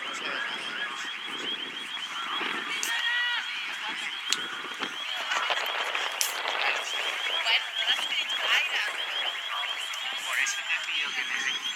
Por eso te pido que me des.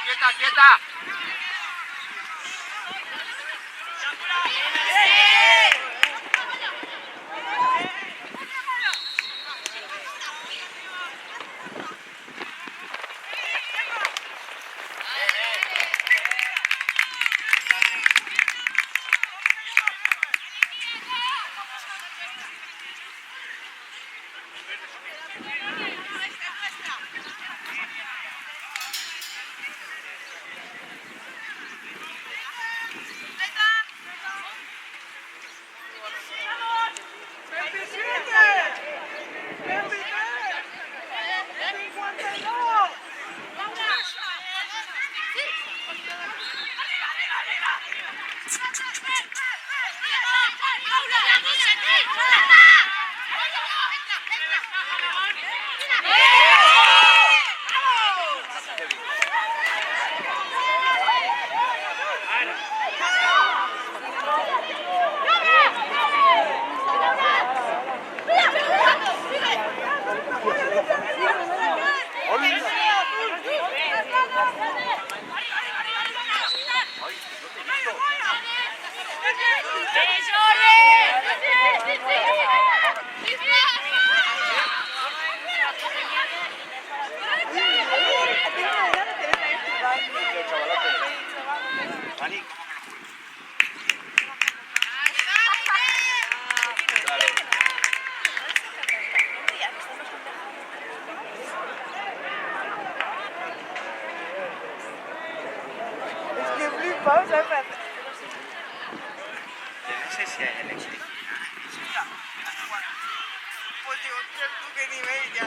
quieta, quieta. Pausa, espérate. Yo no sé si hay electricidad. Pues digo, tú que ni ves ya.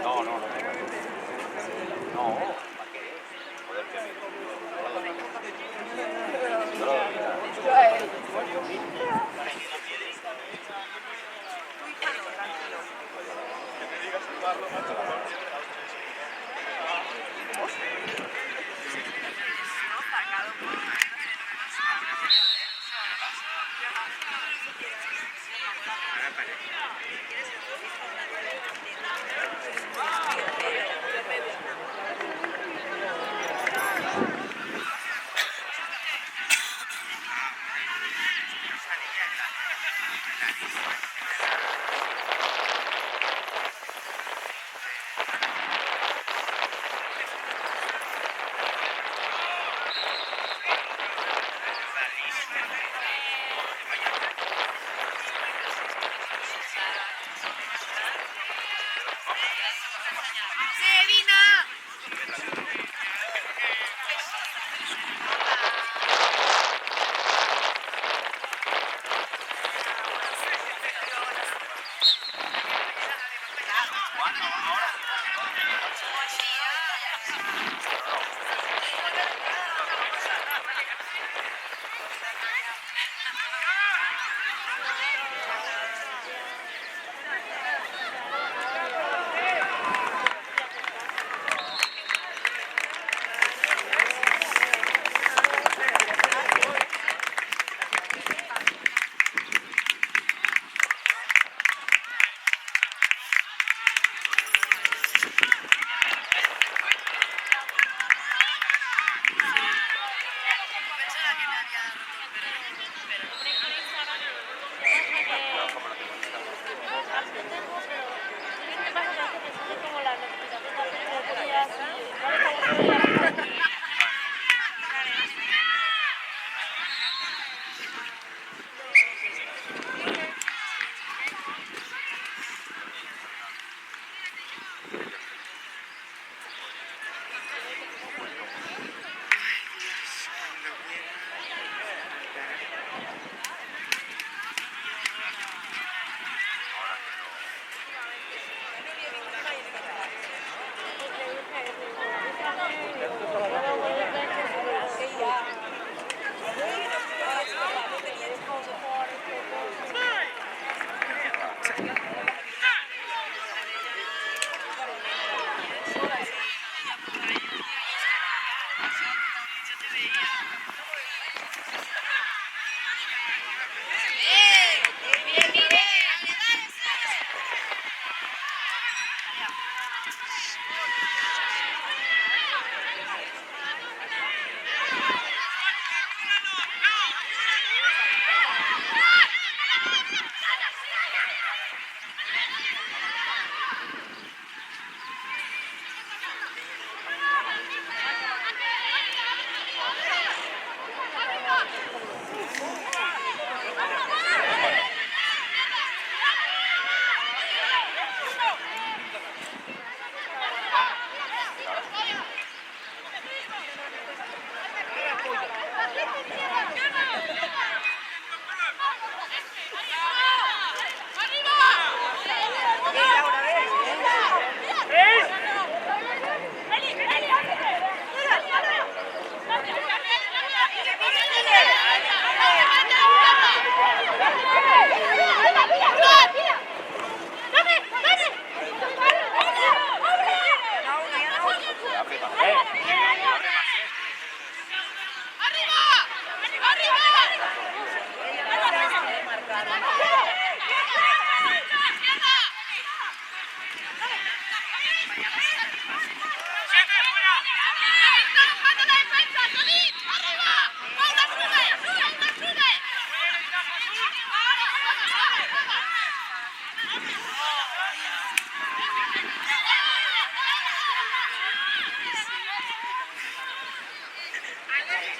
No,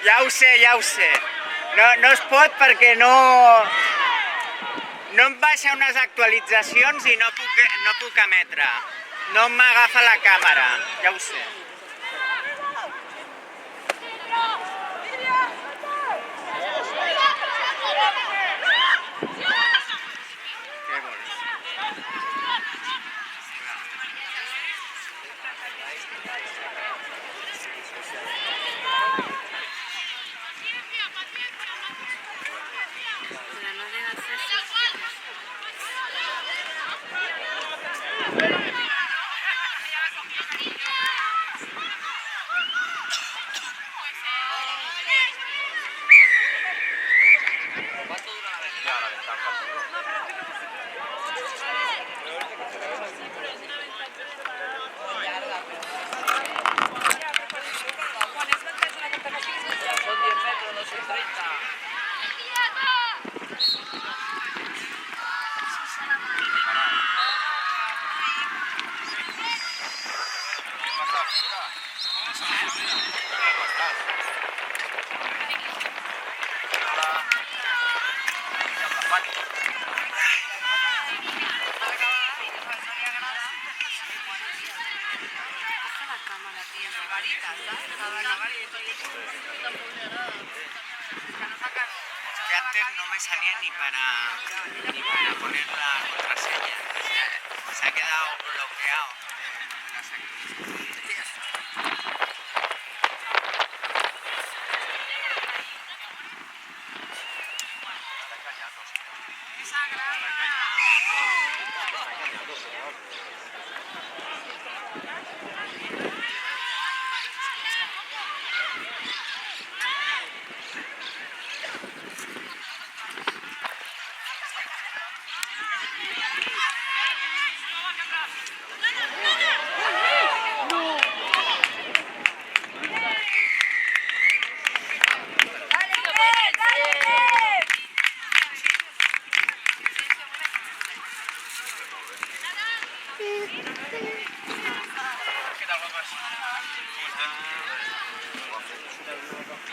Ja ho sé, ja ho sé. No es pot perquè no em baixa unes actualitzacions i no puc emetre. No m'agafa la càmera, ja ho sé. Què vols? Pero no digas eso. ¿Cuánto dura la ventaja? La ventaja. Son 10 metros, no son 30. Coge la cámara, tío. Que antes no me salía ni para poner la contraseña. Se ha quedado bloqueado.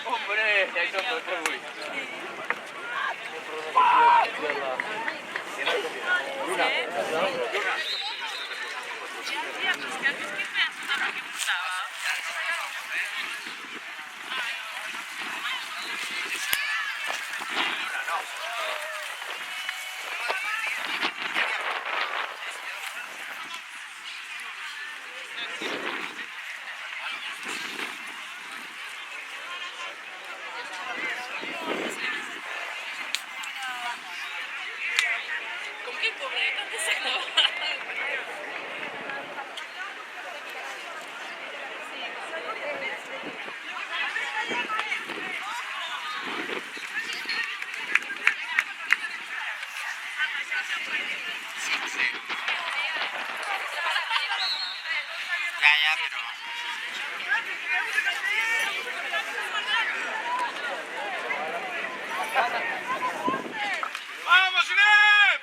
Hombre, ya hizo otro muy. ¿Con qué cobre? ¿Dónde se acaba? Ya, pero... ¡Vamos, Inés!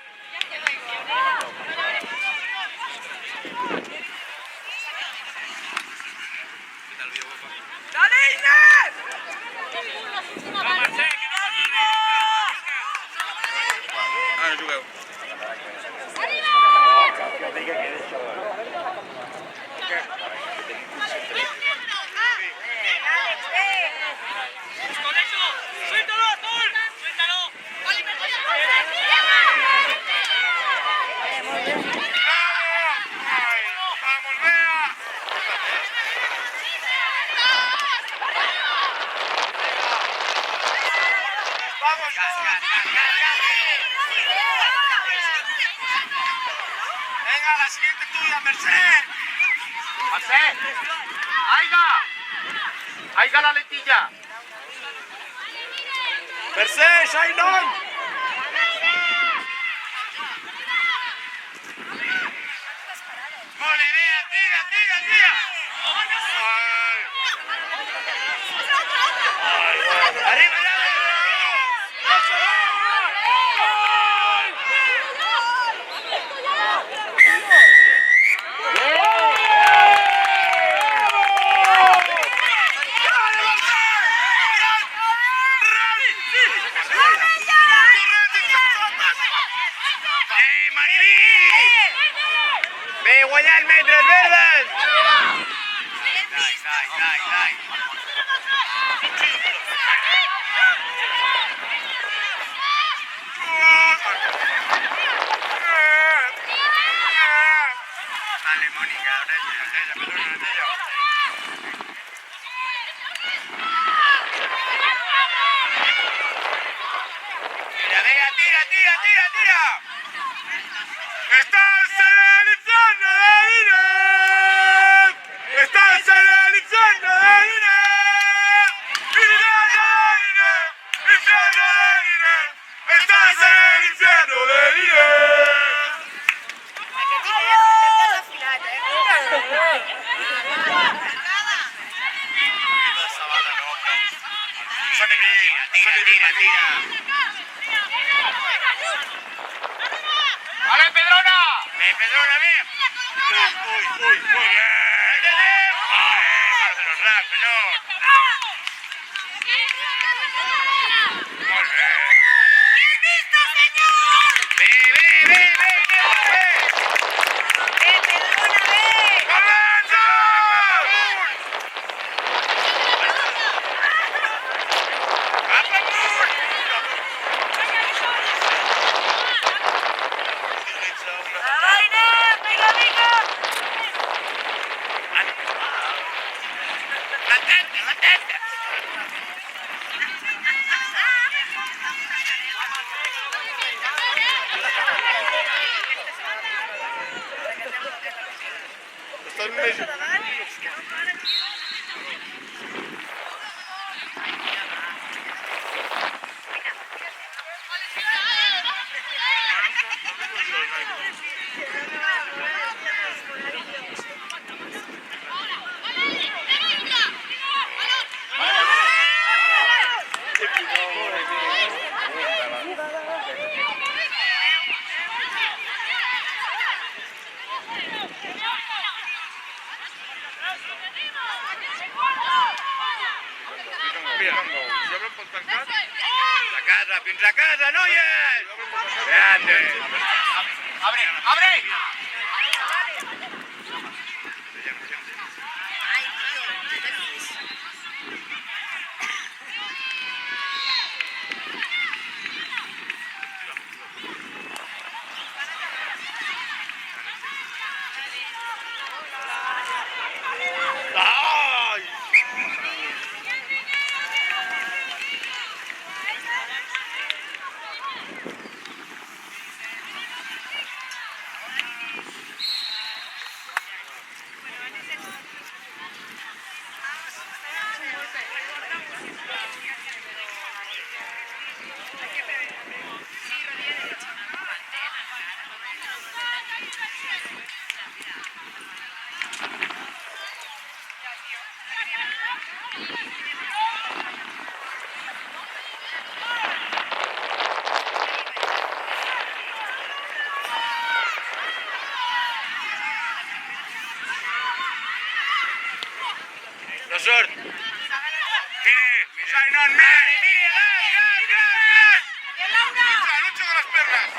¡Dale, Inés! ¡Va, Mercè, que no pot dir res! Ah, no jugueu. ¡Con eso! ¡Suéltalo, Azul! ¡Suéltalo! ¡Vamos, Bea! ¡Vamos, venga, la siguiente tuya, Mercè. Mercè. Aiga. Aiga la letilla. Mercè, Shainon. Vale, tira, tira, tira. Arriba, ya. Ay. Vale, Mónica, ahora ella, perdona, ella. Tira, venga, tira, tira, tira, tira. ¡Estás en el infierno de Irán! ¡Estás en el infierno de Irán! ¡Infierno de Irán! ¡Estás en el infierno de Irán! Tira, tira, tira. ¡Vale, Pedrona! Pedrona, bien. Uy, muy bien. ¡Ay, de los rap, señor! Muy bien. ¡Ve, ve, ve, ve, ve! ¡Avanza! ¡Mantente, mantente! ¡Pinta casa, Noyes! ¡Grande! ¡Abre, abre! Sort. Mire, Shainon, mire, mire, gas. Lucha con las pernas.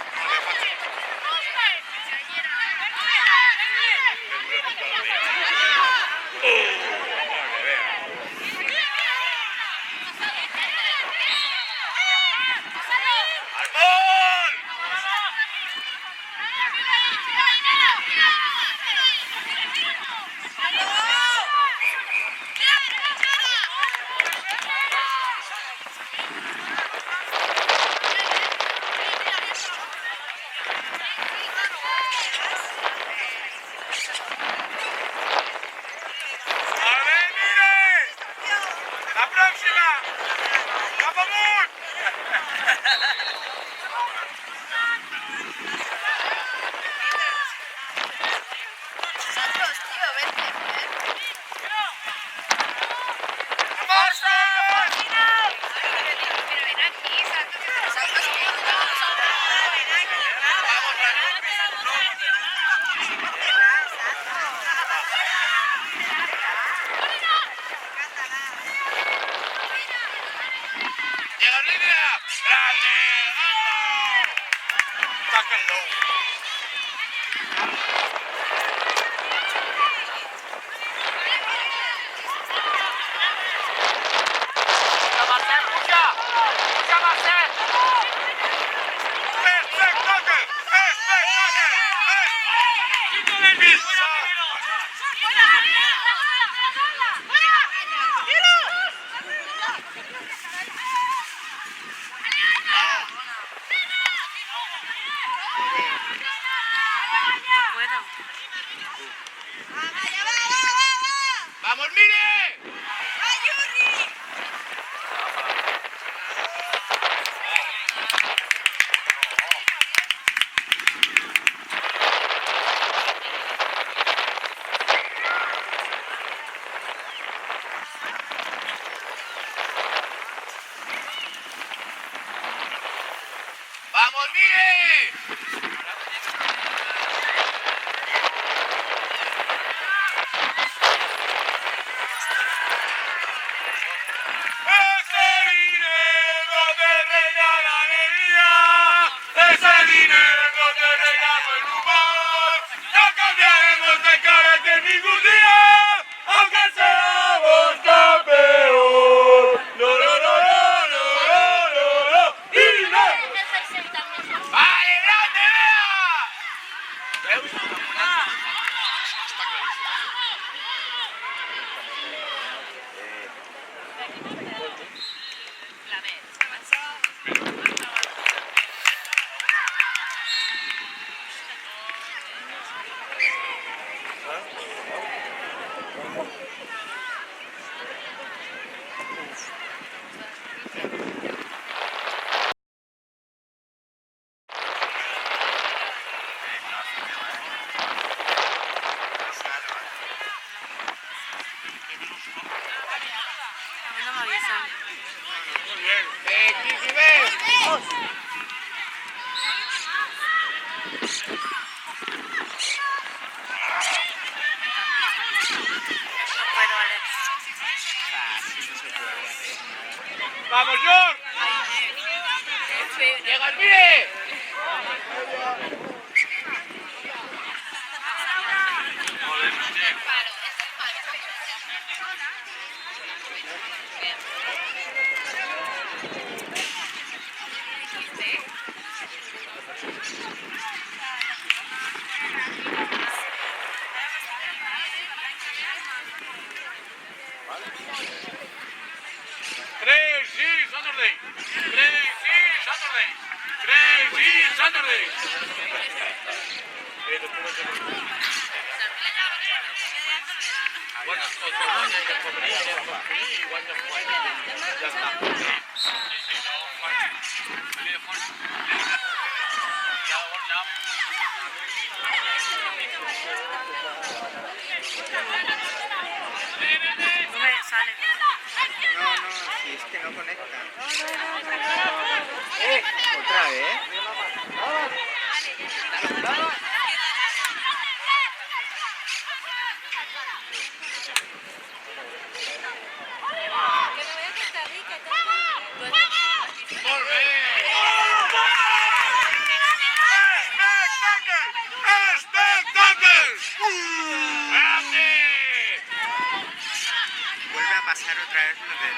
¡Venga, Marcel! ¡Espectáculo! ¡Espectáculo! ¡Quito del piso! No puedo. ¡Vamos, mire! ¡Vamos, mire! ¡Ese dinero te regala la alegría! ¡Ese dinero te regala el humor! ¡No cambiaremos de carácter ningún día! ¡Aunque seamos campeón! ¡No, no, no, no, no, no, no, no! ¡Y no! ¡Vale, grande, vea! A mí no me avisan. Muy bien. Kiki, ven. No puedo, Alex. ¡Vamos, George! ¡Llega el mire! Crazy Saturday! Crazy Saturday! Crazy Saturday! No me sale. No, no, si es que no conecta. ¿Otra vez? Molt bé! ¡Espectáculo! ¡Grande! Vuelve a pasar otra vez lo del...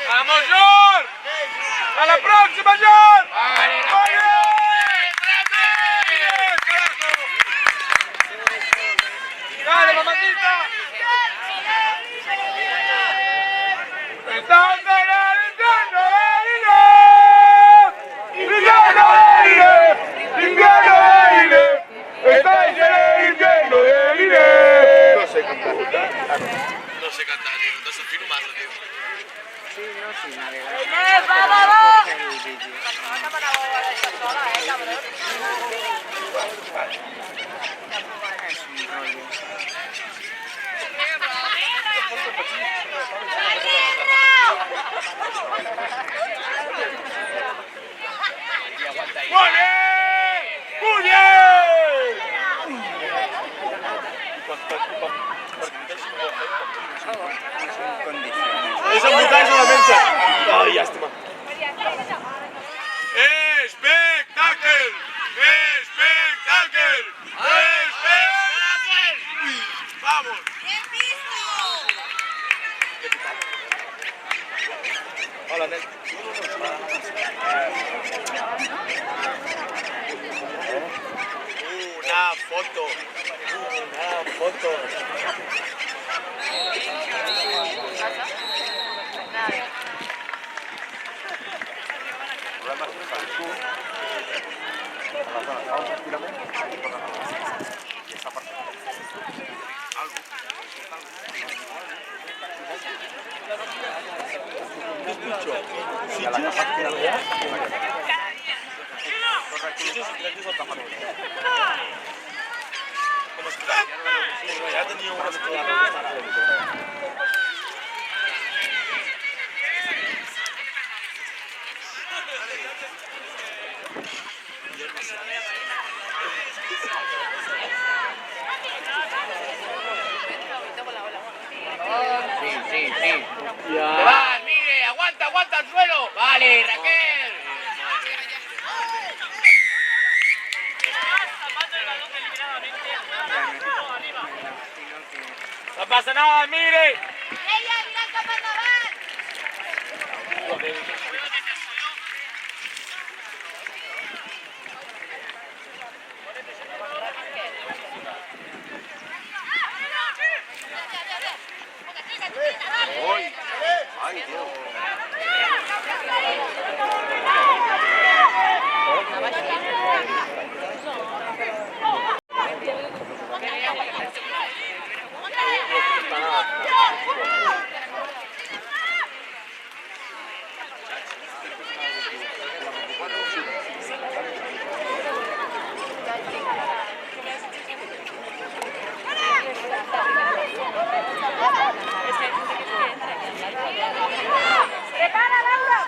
¡Vamos, George! ¡A la próxima, George! ¡Vale, ¡dale, mamacita! ¡Estás en el infierno de Inés! ¡Infierno de Inés! ¡Infierno de Inés! ¡Estáis en el infierno de Inés! No sé cantar. No sé cantar, tío. No sé filmarlo, tío. Sí, no, sí, navegar. ¡Vamos! El vídeo. Es un rollo. Eso es mujer solamente. Ay, llàstima. Espectacle! Espectacle! Espectacle! Vamos. Hola, nen. Una foto. Una foto. Ya tenía una Sí. ¡Te vas, Miguel! ¡Aguanta el suelo! ¡Vale, Raquel! No pasa nada, mire. ¡Ella, mira el carnaval! Ay, Dios. ¡Prepara, Laura!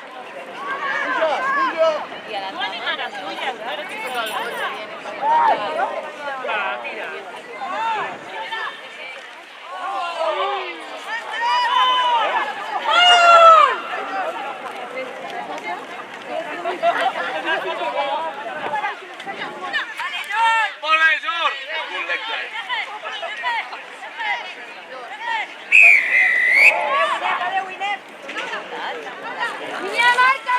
Molt bé, Jor. ¡Niña, marca!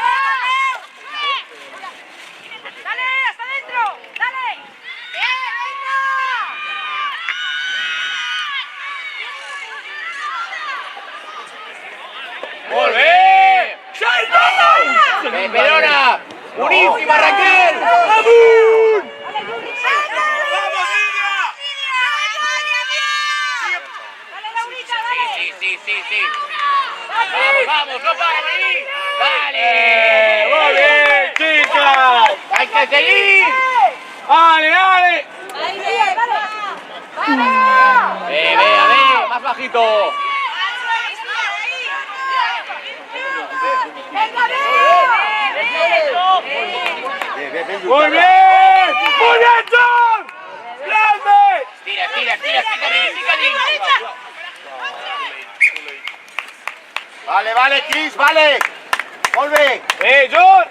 ¡Dale, hasta adentro! ¡Dale! ¡Bien, venga! ¡Molt bé! ¡Perdona! ¡Buenísima, Raquel! ¡Vamos, Lidia! ¡Dale, Laurita, dale! Sí. ¡Vamos, no para ahí! ¡Vale! Muy bien, chicas. ¡Hay que seguir! ¡Ale! ¡Ahí, bien, dale! ¡Vamos! Ve, más bajito. ¡Venga, bien! Muy bien, John. ¡Grande! Tira, Vale, Chris, vale. Molt bé. John.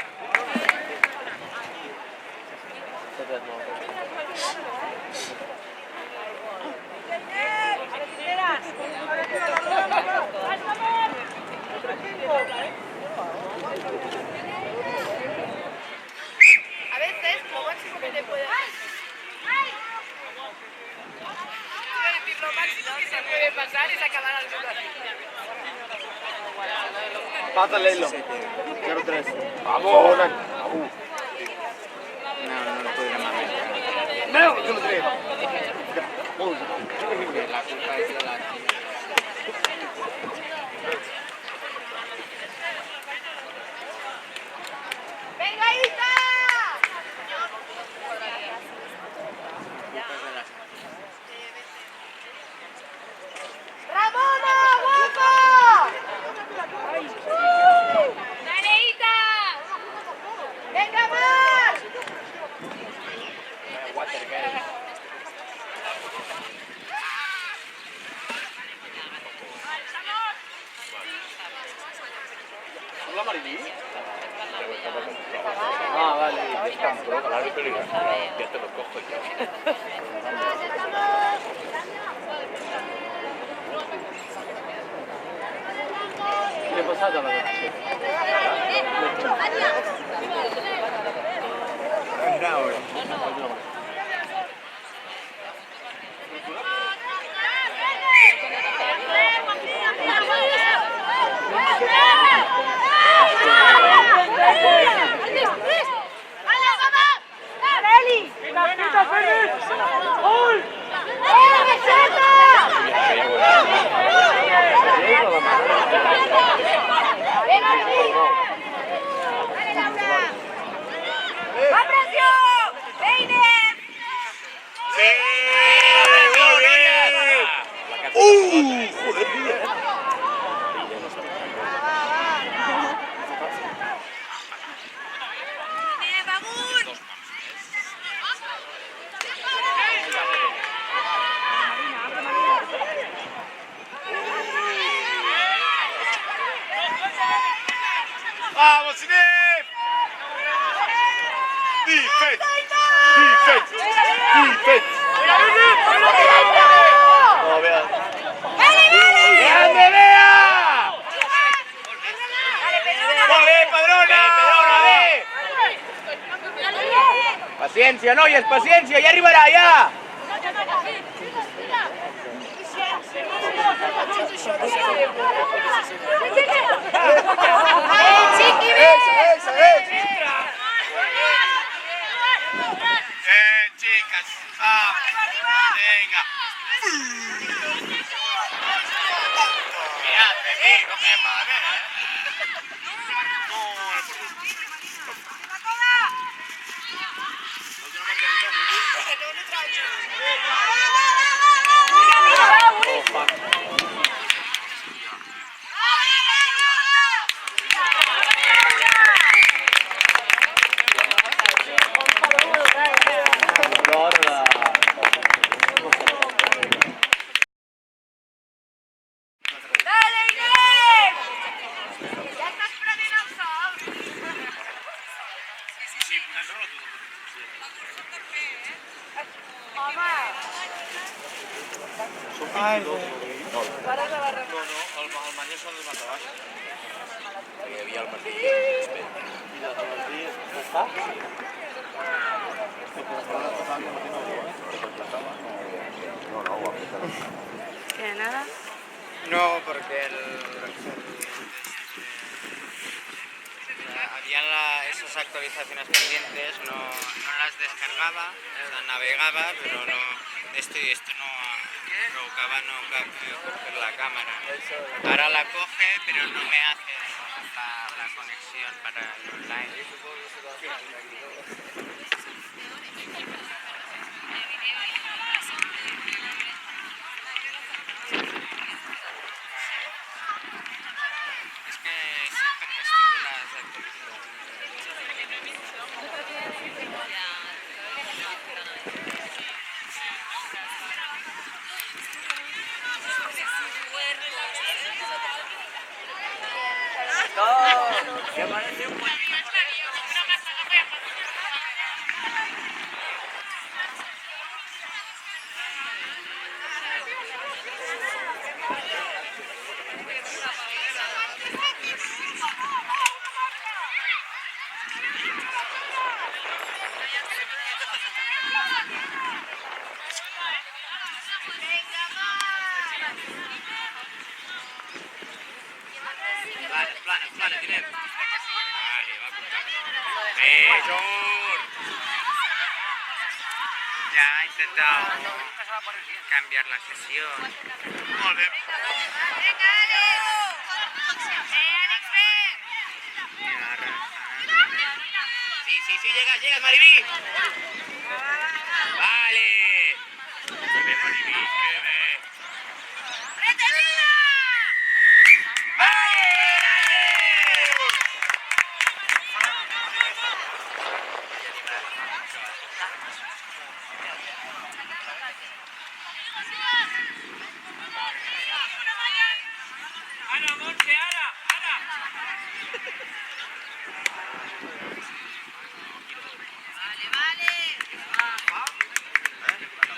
A veces, lo máximo que te puede lo máximo que se puede pasar es acabar al mundo así. Pásale, Lilo. 0-3. Vamos. No lo podré más. No, 0-3. La culpa es de la... ¡Venga, Isa! ¡Ramona, guapa! ¡Dale, Isa! ¡Venga más! Maribí? Ah, vale. Pero la película. Ya te lo cojo yo. ¿Qué pasa con la noche? ¡Vamos, Inés! ¡Defense! ¡Defense! ¡Defense! ¡Oh, vea! ¡Grande, Bea! ¡Vale, Padrona! Paciencia, no, ya es paciencia, ya arribará, ya. Chicas, vamos. Venga. Mirad, vení, no me madre, Ai, no, el Manya són els Matabas. Hi havia el Martí. I el Martí està? ¿Qué, nada? No, porque habían esas actualizaciones pendientes, no las descargaba, las navegaba, pero no, esto no provocaba no coger la cámara. Ahora la coge, pero no me hace la conexión para el online. Es que siempre estoy con las actualizaciones. Me parece un buen... Plana, tiene. Vale, va a cortar. Ya ha intentado cambiar la sesión. Molt bé. Sí, llegas, Maribí. Vale. Que ve, Maribí, que ve.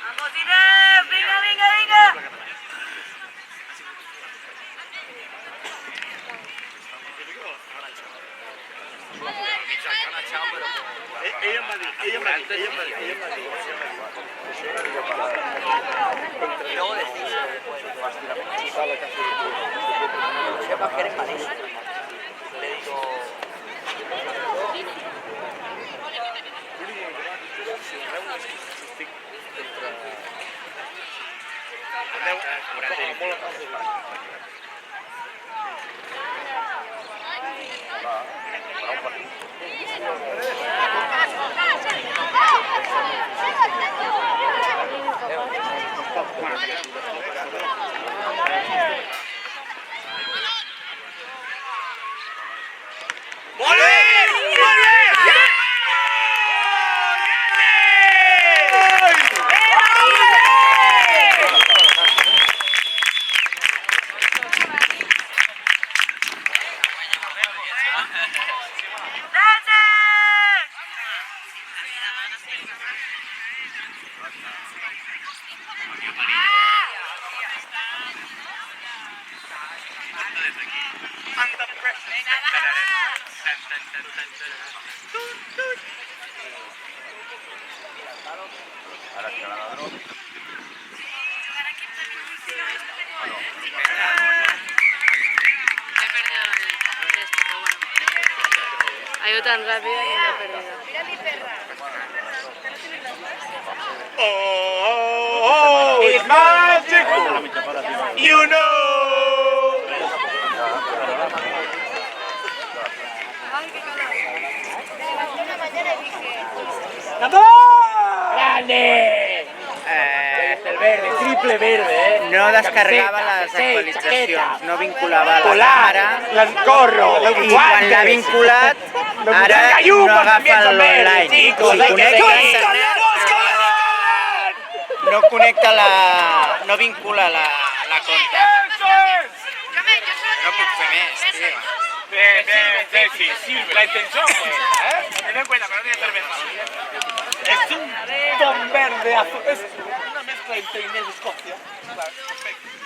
¡Vamos, Inés! ¡Venga, venga, venga! Ella en Madrid, ella en Madrid, ella en Madrid, ella en Madrid. Y luego decís, sepas que eres malísimo. Le digo... Ha ido tan rápido que lo he perdido. Mira mi perra. Oh, it's magic. You know. Ay, qué calor. Me levanté una mañana y dije... ¡Grande! El verde, triple verde, No descargaba las actualitzacions, no vinculava la càmera l'encorro, i quan l'ha vinculat ara no agafa l'online. Si connecta a internet no connecta no vincula la compta. No puc fer més, tio. Bien, Ceci, sirve. La intención fue esa, ¿eh? Ten en cuenta, pero no tiene cerveza. Es un don verde azul. Es una mezcla entre Inés y Escocia.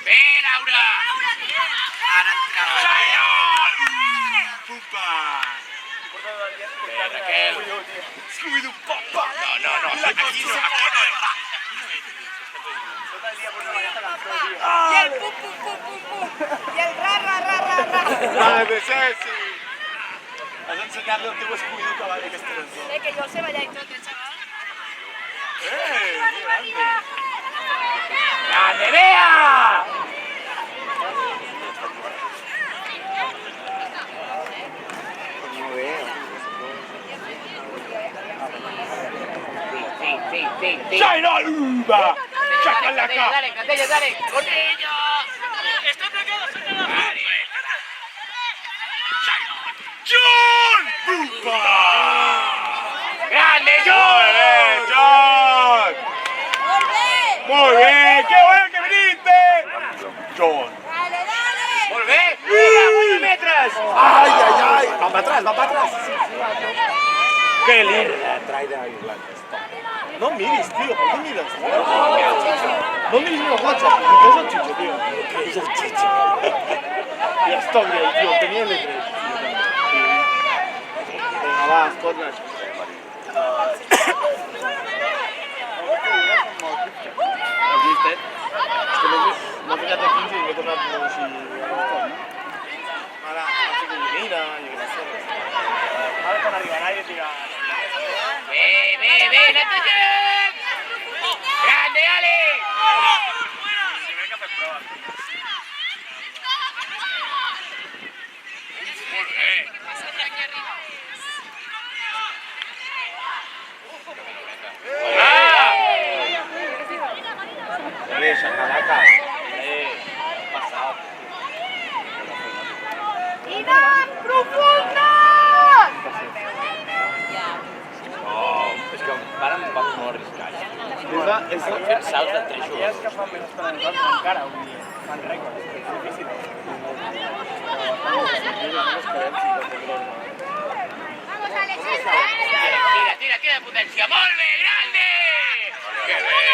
¡Ven, Laura! Ara entrava. ¡Pupa! Raquel. Scooby-Doo, papá. No. Aquí no. Y el pum, pum, pum, pum, pum. Y el ra, ra, ra, ra, ra. ¡Madre de Ceci! Has enseñado el antiguo Scooby-Doo que vale que este es Que yo se vaya y todo, chaval. grande! ¡Grande, vea! Sí. ¡Shaina Uba! ¡Chacalaca! Dale, con ello. ¡John! ¡Upa! ¡Grande, ¡Muy bien, John! ¡Muy bien! ¡Qué bueno que viniste! John. Molt bé! Mira, metres! ¡Ay! Va para atrás! ¡Qué lindo! No mires, tío, ¿por qué miras? No mires los WhatsApp, ¿qué es el chicho, tío? ¿Qué es el chicho? Ya estoy ahí, tío, tenía el E3. Venga, va, Scotland. ¿Lo viste? Es que no fíjate 15 y me he tocado como si... Ahora, así que mira, yo qué sé. Ahora con arriba, nadie tira... Ve, la tuya. ¡Grande, Ale! Tiene que hacer pruebas. Chacalaca. Pasado. ¡Ida profunda! És que vàrem no arriscar. És Fer salts de 3 que fan més per encara, vull dir, fan rècords, és difícil. Vamos, Alexis. Tira, de potencia. Molt bé, grande! Que bé!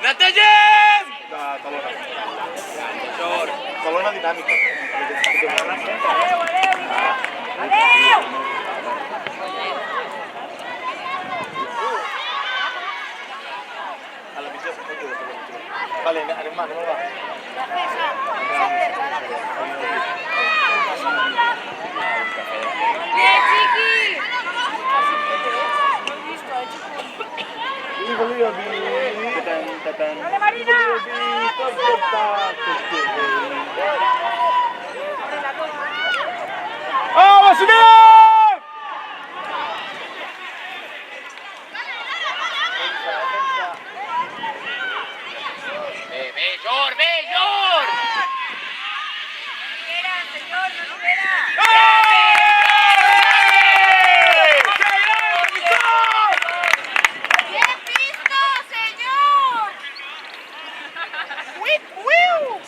Netegem! Colona dinàmica. A la mitja vale, anem, va. ¡Vamos, Bé, Jor! ¡Bien visto, señor! ¡Whip, whip!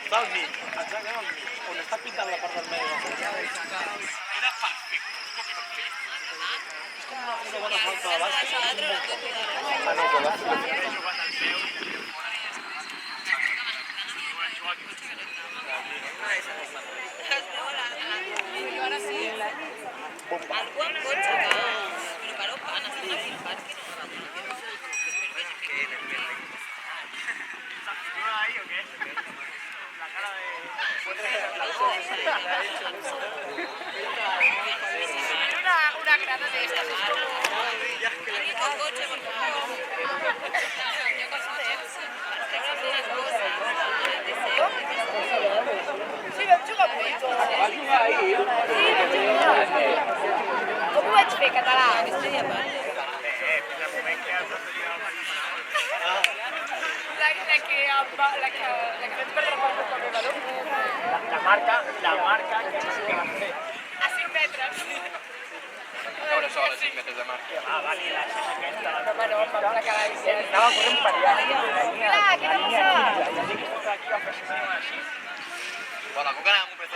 Està al mig, exactament on està pintant la part del medi. Era perfecte. És com una bona falta de base. Ah, no, que va. Algú amb cotxe que... Però per on van? Estan aquí al pàrquing o no? Una grada de estas. Alguien con coche, por favor. Yo con coche. Sí, vam jugar molt. Va jugar ahir. Com ho vaig fer, català? La que vam perdre per culpa meva, no? La marca que sí que van fer. A 5 metres. Veure sol a 5 metres de marca. Ah, vale, la gent aquesta. Home, no, per la cara de ser. Estava corrent per allà. Clar, què va passar? Ja sé que està aquí a fer així. Bona, com que anàvem un PC?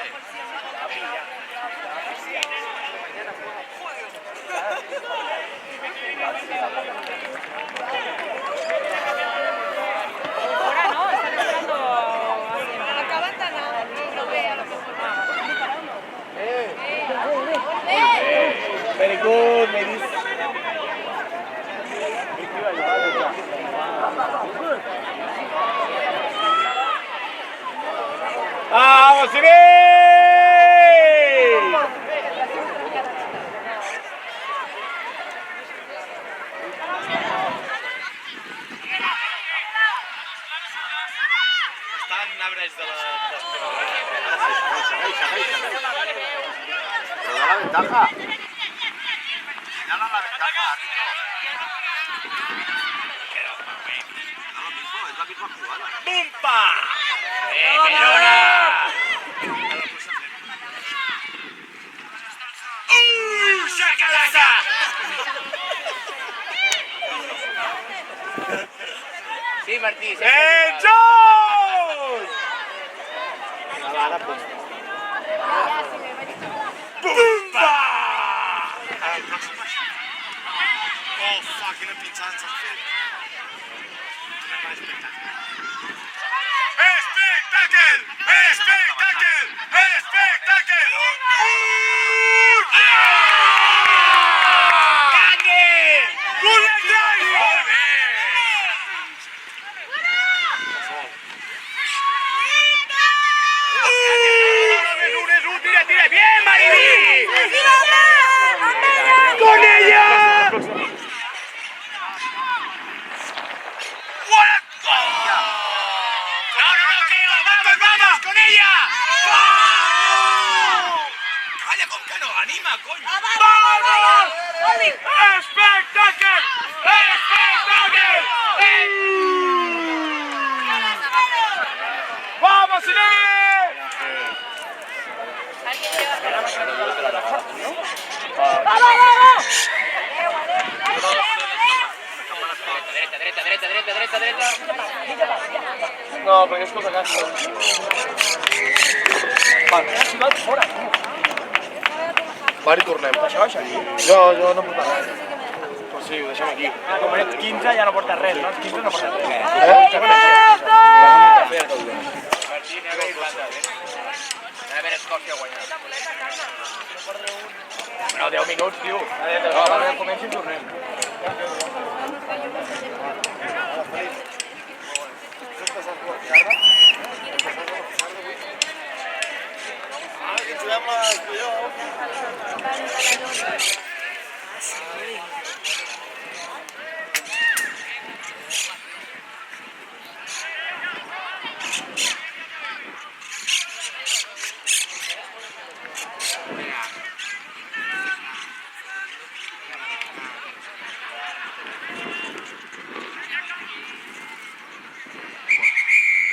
Acaban d'anar. No ve, a lo mejor. Very good, ladies. ¡Vamos, Siri! Estan arbres de la... Pero da la ventaja. Señala la ventaja, árbitro. Da lo mismo, es la misma jugada. ¡Bumpa! ¡Verona! ¡Sacalasa! Sí, Martí. Sí, ¡Hechos! ¡Bumpa! Oh, fuck, quina pinçada ens han fet. Espectacle! Espectacle! Espectacle! ¡Grande! ¡Col·lectai! Molt bé! ¡Tira, tira! ¡Bien, Mariví! ¡Con ella! ¡No, que vamos, vamos! ¡Con ella! que nos anima, coño. ¡Vamos! ¡Espectáculo! ¡Espectáculo! ¡Vamos, Inés! Alguien lleva. Derecha. No, perquè és cosa gasta. Va, i tornem. Això baixa aquí. Jo no porta res. Pues sí, ho deixem aquí. Com ets 15 ja no portes res, no? Els 15 no portes res. Martín, a ver Irlanda, a ver Escòcia guanyar. Bueno, 10 minuts, tio. Ara comenci i tornem.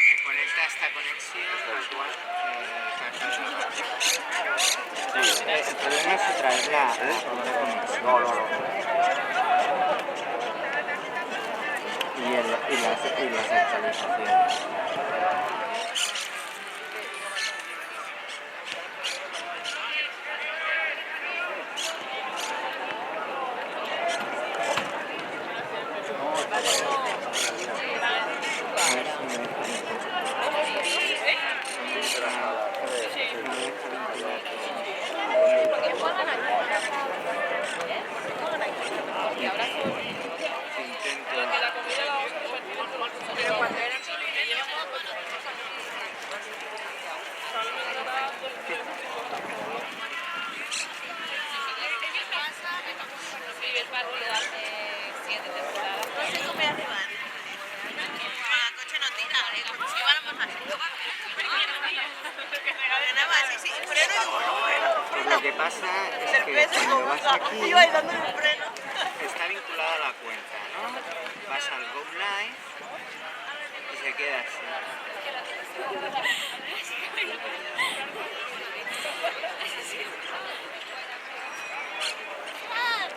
Me conecta esta conexión, la cual el problema es traer la conexión. No. Y las actualizaciones. Vive el partido hace 7 temporadas. No sé cómo arribar. Coche no tira, como si íbamos así. Sí, freno y digo, Pues lo que pasa es que cuando vas aquí iba ahí dándole un freno. está vinculada a la cuenta, ¿no? Vas al Go Live y se queda así.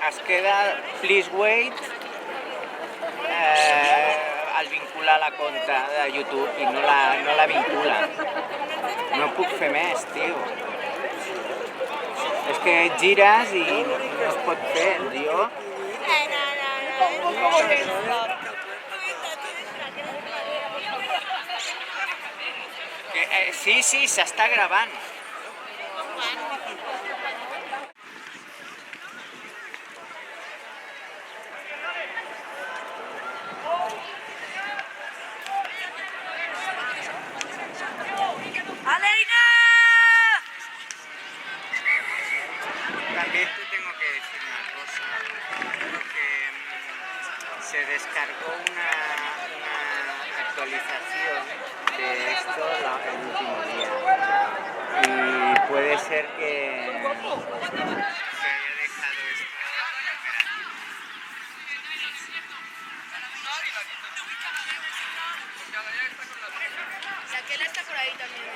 Has quedat, please wait, al vincular la conta de YouTube i no la vincula. No puc fer més, tio. És que et gires i no es pot fer, tio. Sí, s'està gravant. También te tengo que decir una cosa, porque se descargó una actualización de esto el último día y puede ser que haya dejado esto. Y aquel está por ahí también.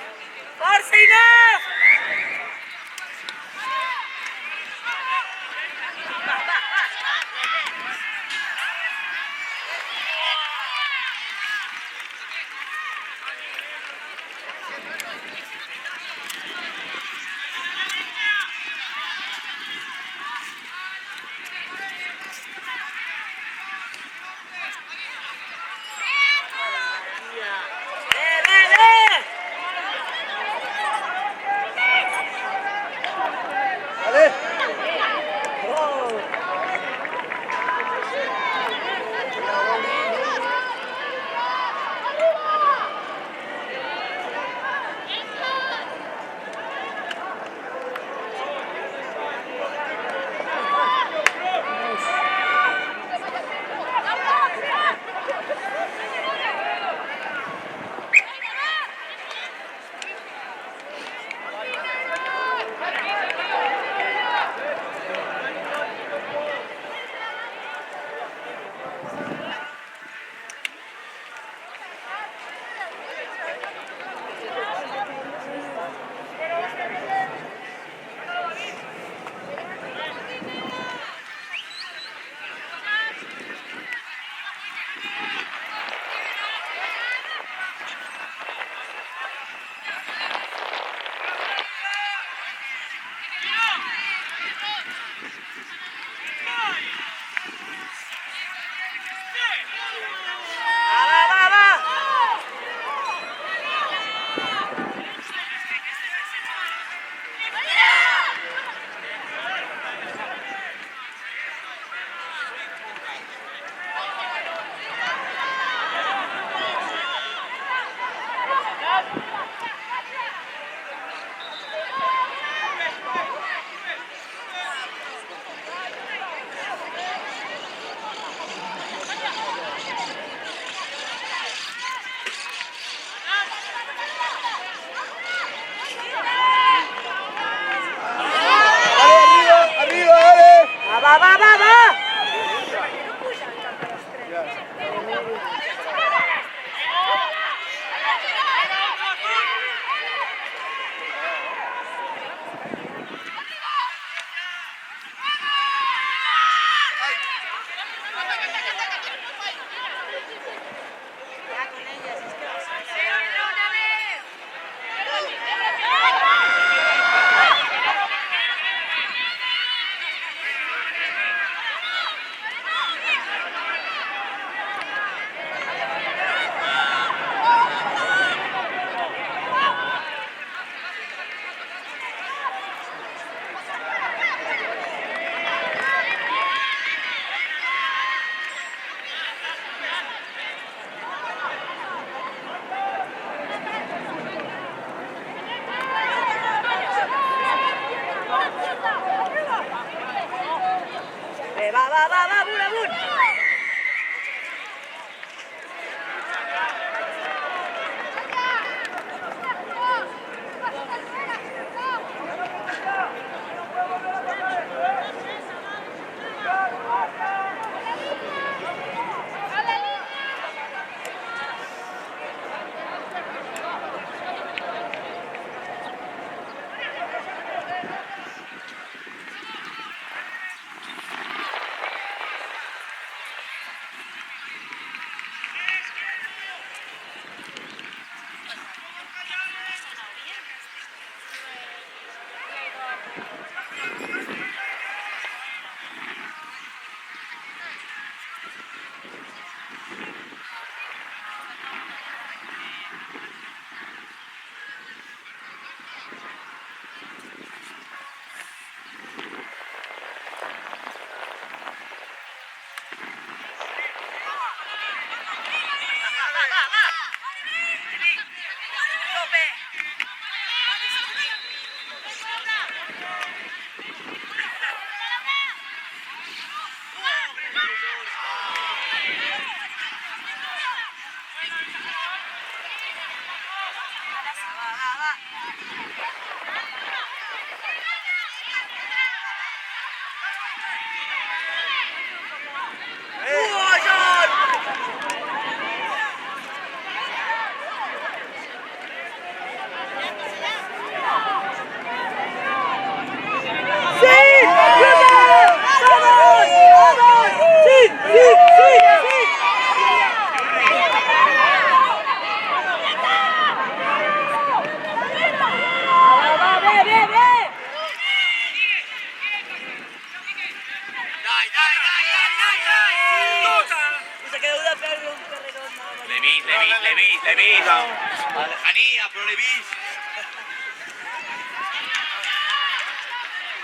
L'he vist! A la lejanía, però l'he vist!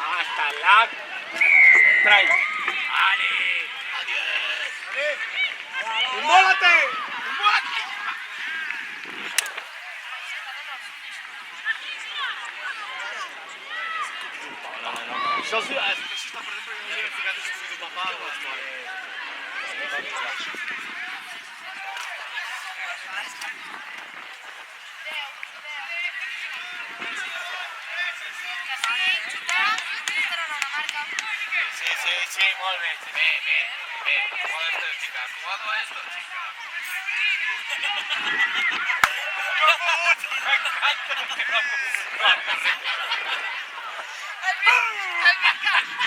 Hasta la... Trai! Vale! ¡Enmólate! ¡Enmólate! Això està perdent perquè no li hem ficat els fills de pal. Sí, molt bé. Bé. Jugado esto, chica. Jugado a esto, chica.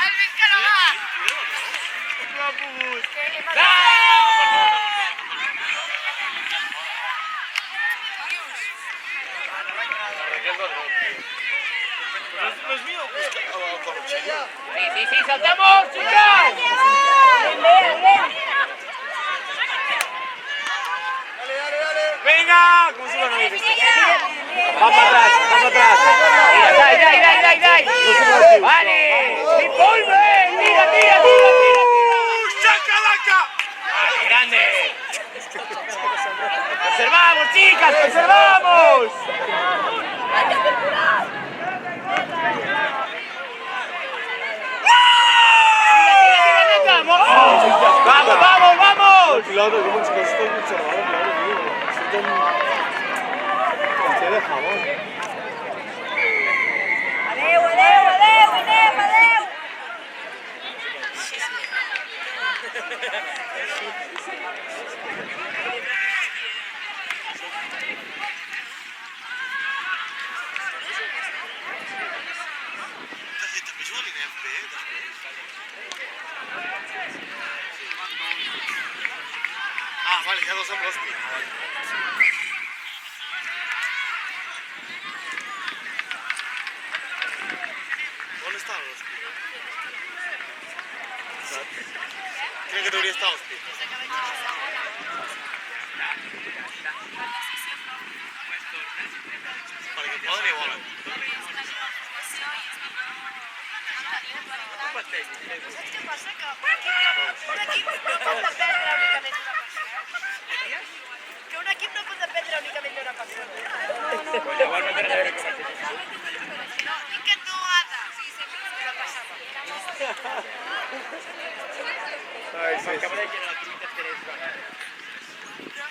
El Vizca no va! No ha pogut. ¿No es mío? Sí, saltamos, chicas. Venga, ¿cómo se llama? Va para atrás. Dai. Vale. Envolve. Tira. ¡Chacalaca! Vale, grande. Conservamos, chicas, conservamos. ¡Vamos! Claro, ¿cómo es que esto es mucho raro? Claro, tío. Esto es de jabón. Adeu! També juga l'INEFP, després. Ah, vale, ja dos amb l'hòstia. On està l'hòstia? Quina categoria està l'hòstia? Perquè poden i volen. Saps què passa? Que un equip no pot dependre únicament d'una persona. Que un equip no pot dependre únicament d'una persona. No, dic que no ha de. Sí, sempre va passar. Ai, sí. Però,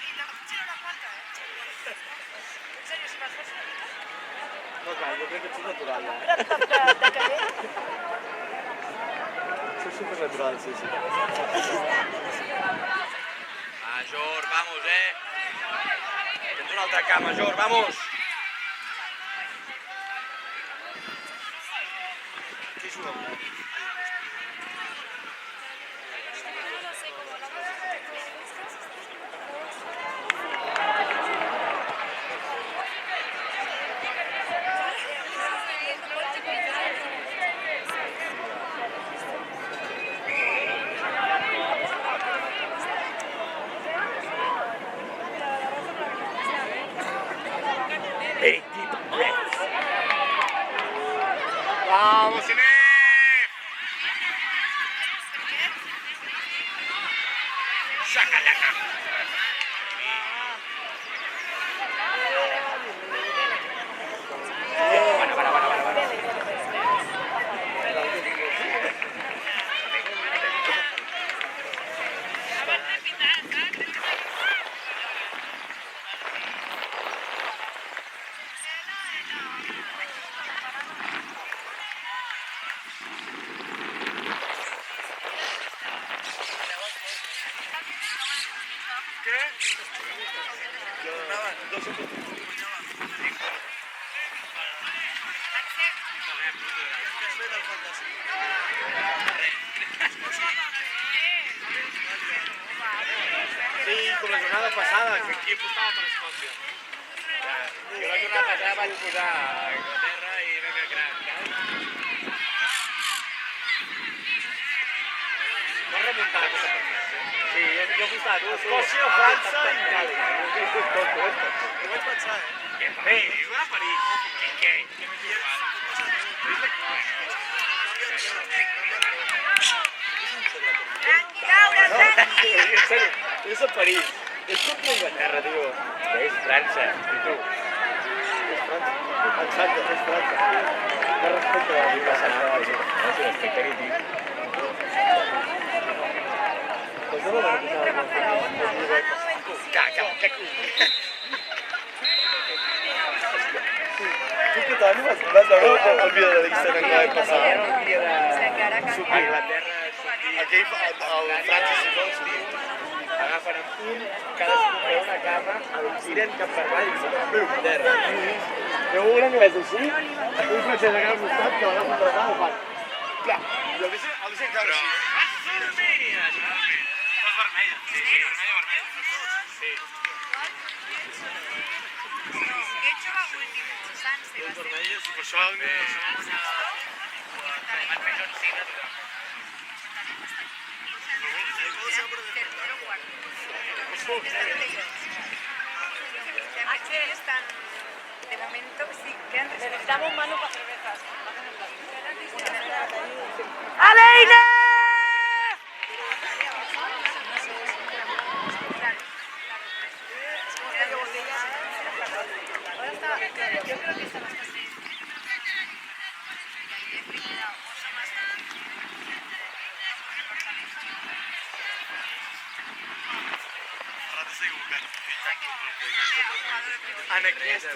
i la cotxe era una falta, En sèrio, si m'esforço una mica... No, clar, jo crec que ets natural, ja. Era toc de caller. Soy súper natural, sí. Major, vamos, Tens una altra cama, Major, vamos! Qui juga amb l'hòstia? Vamos, Inés! Sacalaca! que aquí apostava per Escòcia. Jo la jornada passada vaig posar a Anglaterra i no crec que era... No remuntar aquesta partida. Sí, jo apostava Escòcia, França i Itàlia. Ho vaig pensar, Jugar a París. Què? Tranqui, Laura, tranqui! En sèrio, és a París. És contra Inglaterra, tio. És França. I tu? És França. Exacte, és França. No respecte a la vida sana. No s'ho respecta ni tu. Pues no me van a posar. Que tu què tal? Vas veure el vídeo de l'Instagram que vaig passar? Era un dia de... Sortir. Anglaterra, Aquí el Francis i Pons, tio. agafen en punt, cadascú té una cama, el tiren cap per avall i se'n terra. Jo una només així, un francès a cada costat que l'agafa per allà, ho fan. Clar, i el deixen caure així. Dos vermelles, sí, vermella, vermella. Sí. Dos vermelles, i per això el Están, de momento, sí, quedan Necesitamos un mano para cervezas. ¡Aleina! Yo creo que esta va a estar así. En aquestes...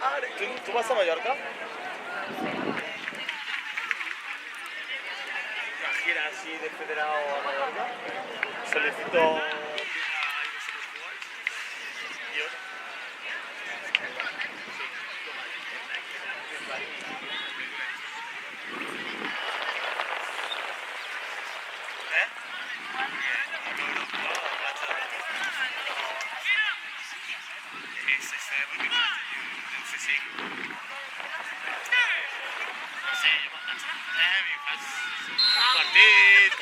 Ara... Tu vas a Mallorca? La gira así de federado a Mallorca. Solicitó... Partit!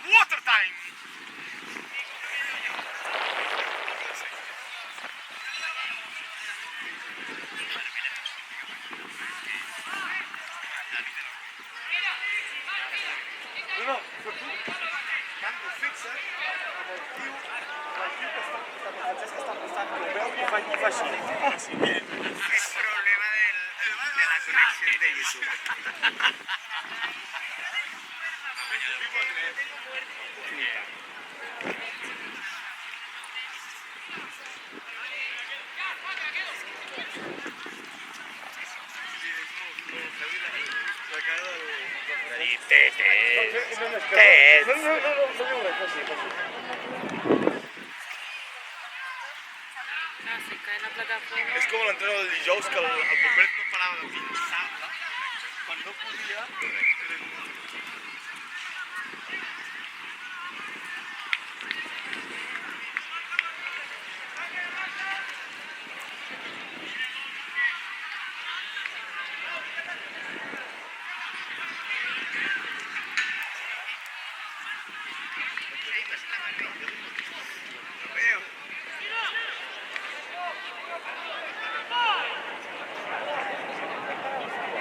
Water time! No, però tu, Canto, fixa't amb el tio que està apostant, el francès que està apostant, que ho veu i fa així. Es problema de la conexión de YouTube. La cara del... Tetes. No diu res, faci. És com l'entrenador del dijous, que el Popet no parava de pinçar-la. Quan no podia...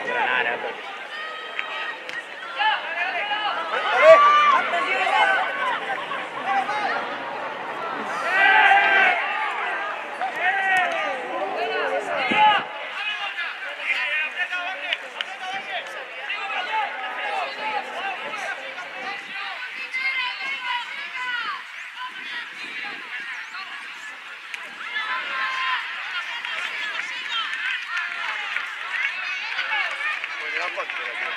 Granada, perquè... pot fer aquí.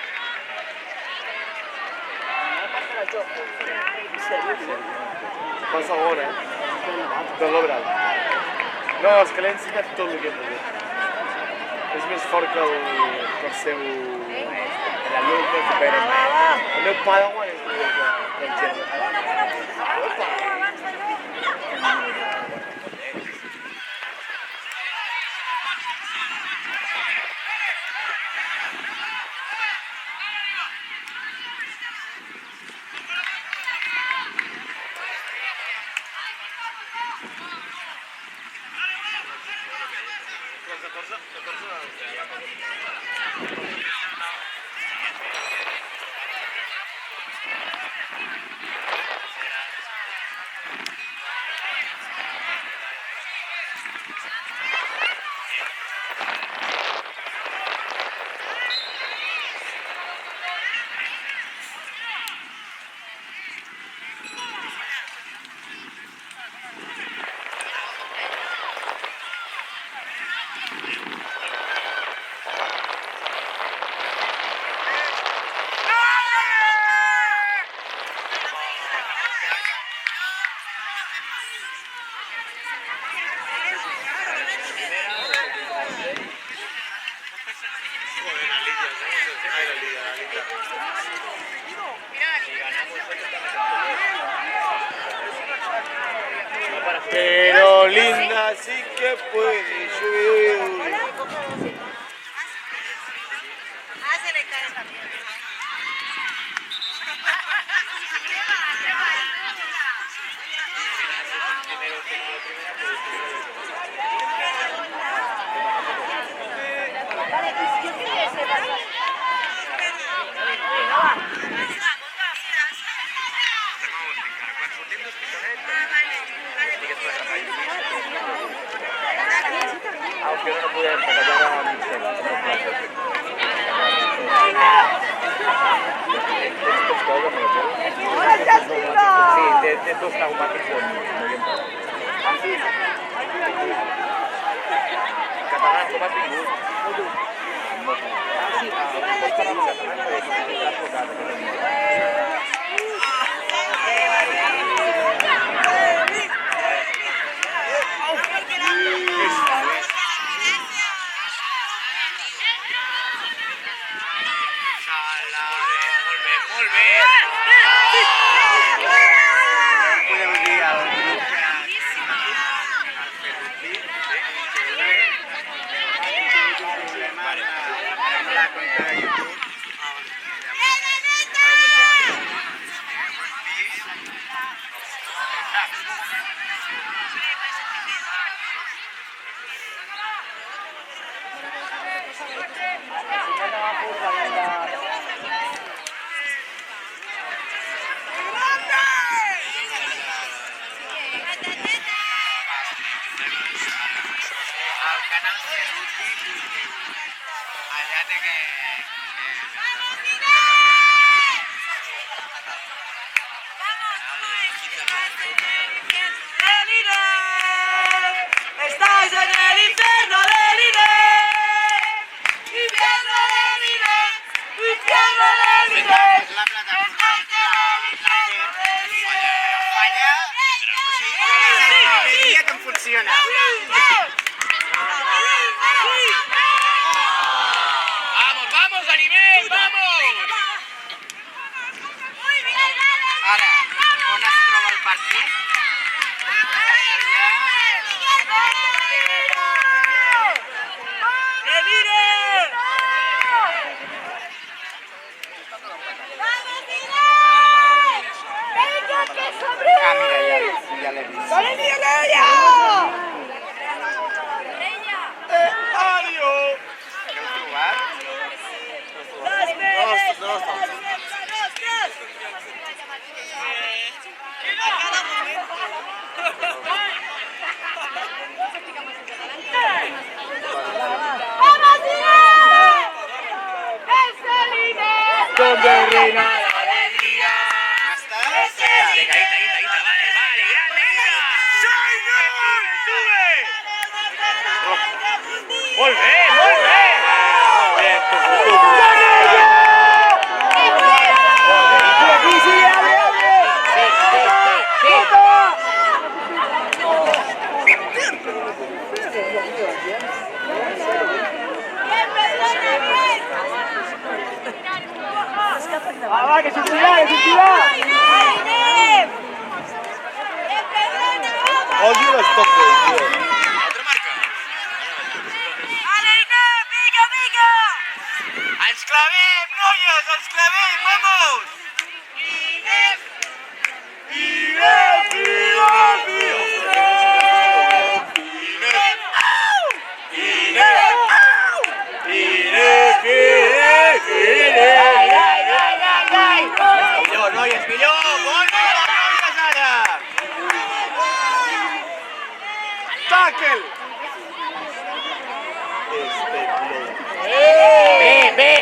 Passa hora, de l'obra. No, és que l'he ensenyat tot el que he pogut. És més fort que el seu... l'alumne Superman. El meu Padawan és millor que el Jedi. Pero linda sí que puede llover. Ah, se le cae también. Vale, ¿y yo qué es ese vaso? Aunque no pude empatar a mi sí, de dos neumáticos catalán, com has vingut? Molt bé. Podeu dir al grup que al Ferruti hem tingut un problema amb la cuenta de YouTube. Al canal Ferruti, allà té que... Estás en el infierno del infierno del infierno del És la plataforma falla, o sigui, és el primer dia que em funciona. Vamos, vamos, Animel, vamos. Ara, on es troba el partit? Ah, mira, ja l'he vist. Adio! L'heu trobat? Donde reina la alegría. Està? Venga, guita, vale, grande, Molt bé, molt bé! Molt bé, tu. Va, que sortirà, que sortirà! Odio les top 10, tio. Altra marca. Ens clavem, noies, ens clavem, vamos! Millor, noies, millor! Molt bé, les noies ara! Tackle! Bé, bé.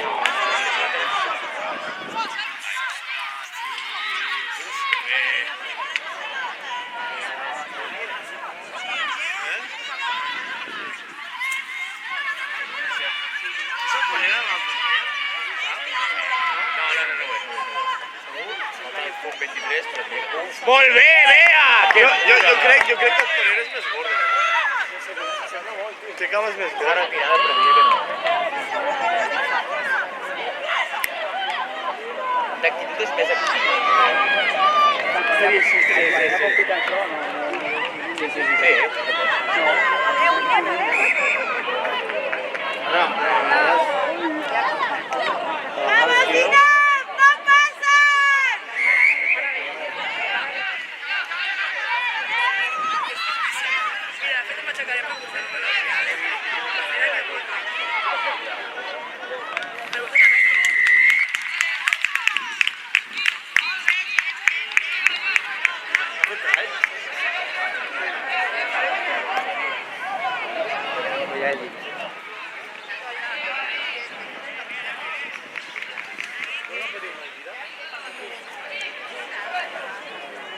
Molt bé, Bea! Jo crec que el Pereira és més gordo. Té cames més grans. Retirada, però diria que no. L'actitud és més activa. Seria així, Sí.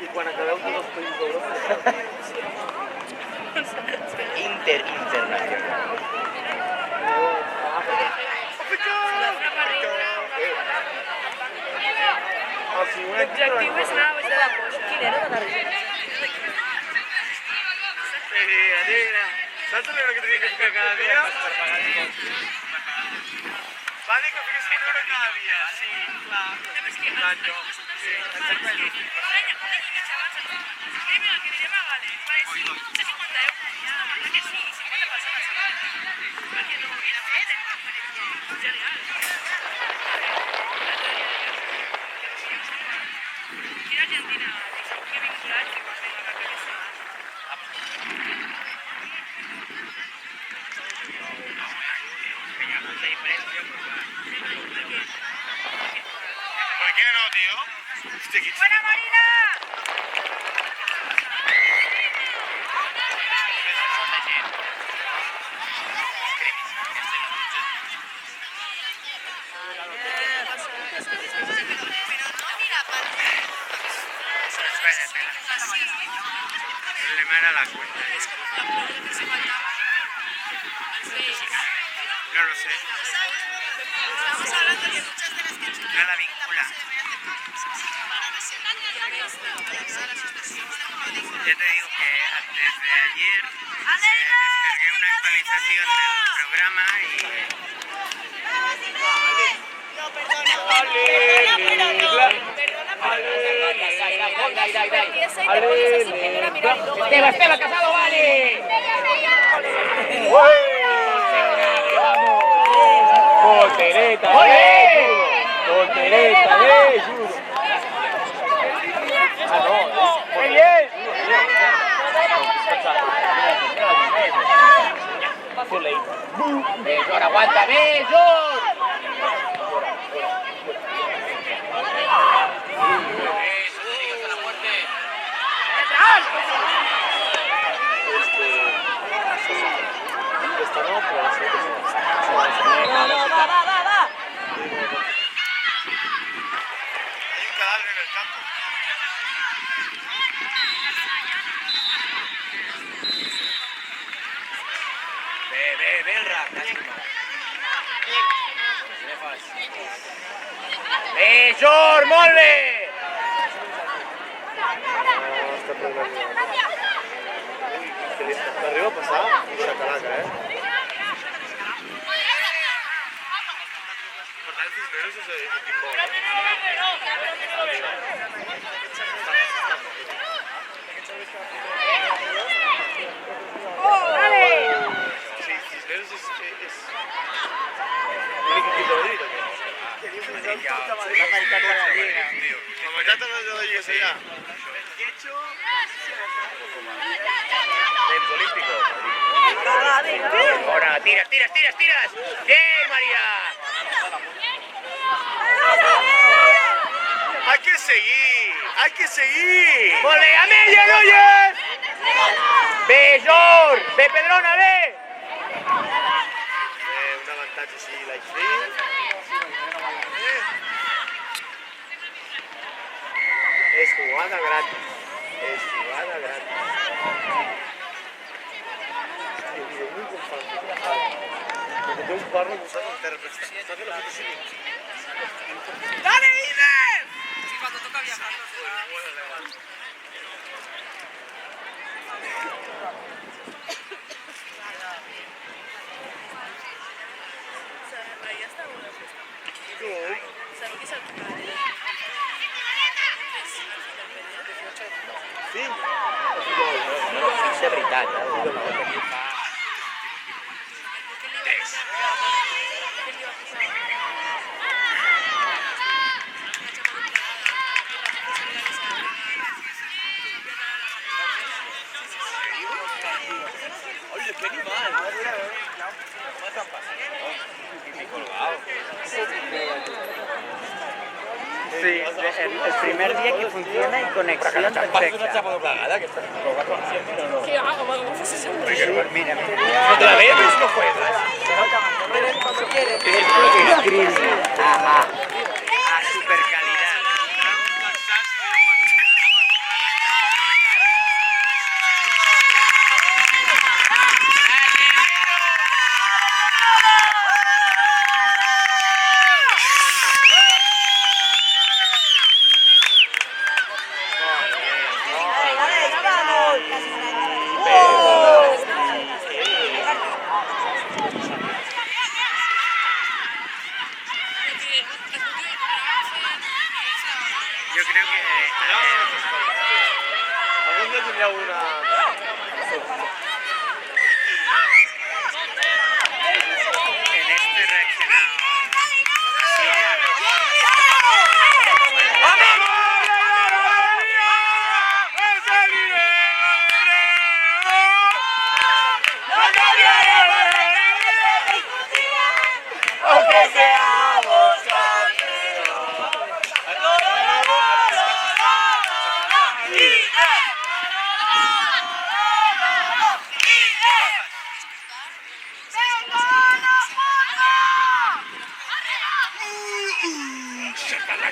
I quan acabeu tots els països d'Europa... Internacional. L'objectiu és anar a baix de la costa. Quin era de la regió? Saps el que tenia que ficar cada dia? Va dir que fiqués un euro cada dia, sí, clar. L'any, sí, exactament. ¿Por qué no, tío? ¡Buena Marina! Problema era la cuenta. No lo sé. Estamos hablando de muchas de las canciones. No la vincula. Ya te digo que antes de ayer descargué una actualización del programa y... Esteba Casado, vale. Voltereta, voltereta, juro. Ah, no, muy bien. Bellor, aguanta, Bellor. Esta no, pero la siguiente sí. Va. Hay un cadáver en el campo. Ve el rap. Bellor, molt bé. T'arriba a passar un xacalaca, Por tantos menos ese equipo. Sí, Cisneros és l'únic equip de Madrid. La meitat de la Lliga. La meitat de la Lliga seria. Temps olímpico. Ahora, tiras, tiras, tiras, tiras. ¡Bien, María! Hay que seguir, hay que seguir. ¡Vole, Amelia Núñez! ¡Ve, Jor! ¡Ve, Pedrona, ve! Un avantatge així, l'Així. És jugada gratis. És jugada gratis. Hòstia, mira, molt com fa. Perquè té un parro al costat del terra, però està fent la foto així. ¡Dale, Iber! Sí? És de veritat, Oye, qué animal. Sí, el primer día que funciona y conexión perfecta. Mira, mira. ¿Otra vez no juegas? Ajá. A super calidad. Yo creo que Algun dia tindreu una... en este reaccionado. Aunque seamos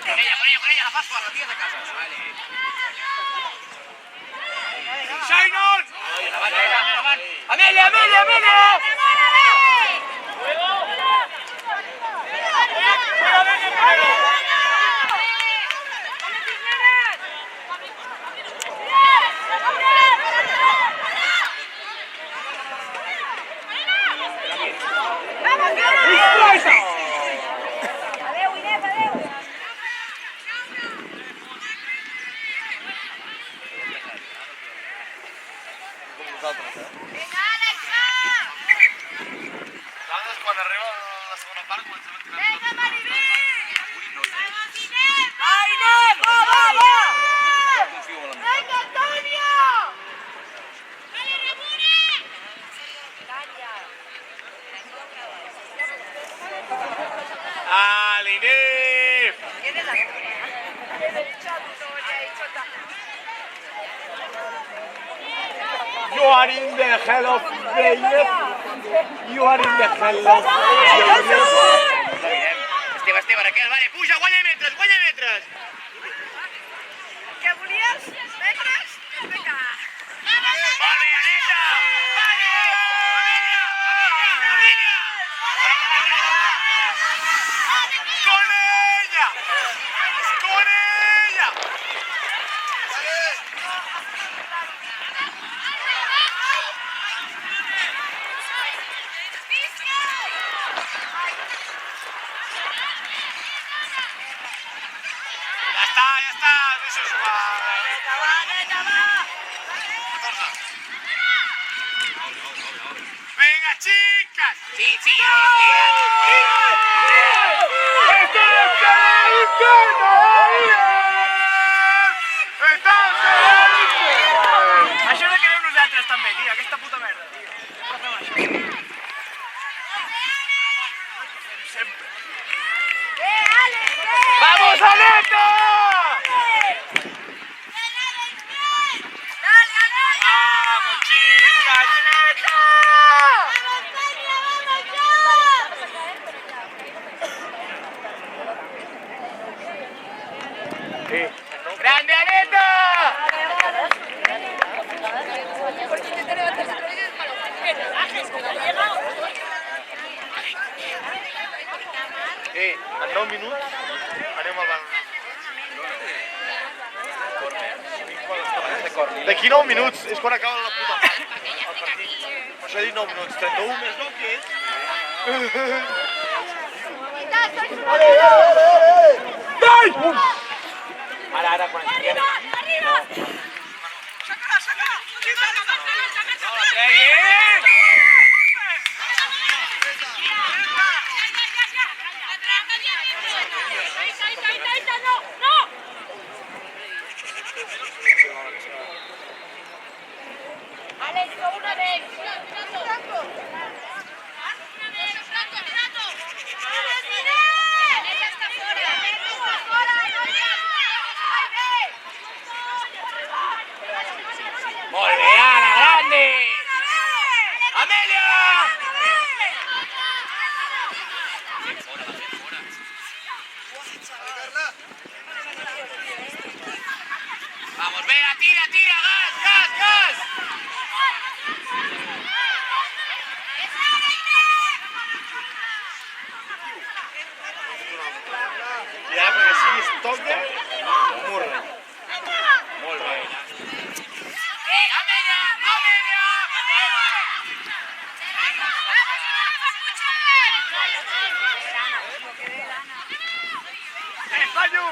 Con ella, la paso a la tía de casa. Vale. ¡Shainon! ¡Amelia, Amelia, Amelia! Nosaltres quan arriba la segona part comencem a tirar ¡Venga, tot. Maribí! ¡Venga, Antonio! ¡Alinif! You are in the hell of Vegas. You are in the hell of Vegas. Esteve, Raquel, vale, puja, guanya metres, guanya metres! ¿Qué volías? ¿Metres? Venga. Molt bé, Aneta! ¡Con ella! ¡Con ella! Sí, sí, tira. Això de querem nosaltres també, tio, aquesta puta merda, tio. No fem això. Sempre. ¡Vamos, Aleto! ¡Vamos, chicas! ¡Grande, Aleto! En 9 minuts anem al Barcelona. D'aquí 9 minuts és quan acaba la puta part. El partit. Per això he dit 9 minuts. 31 més 9, què és? Ara, quan ens quedem. Molt bé, Anna, grande! Amelia! Vamos, venga, tira, tira, gas, gas, gas! Ja, perquè siguis toca, morra. Molt bé. Amelia, Amelia! Fallo!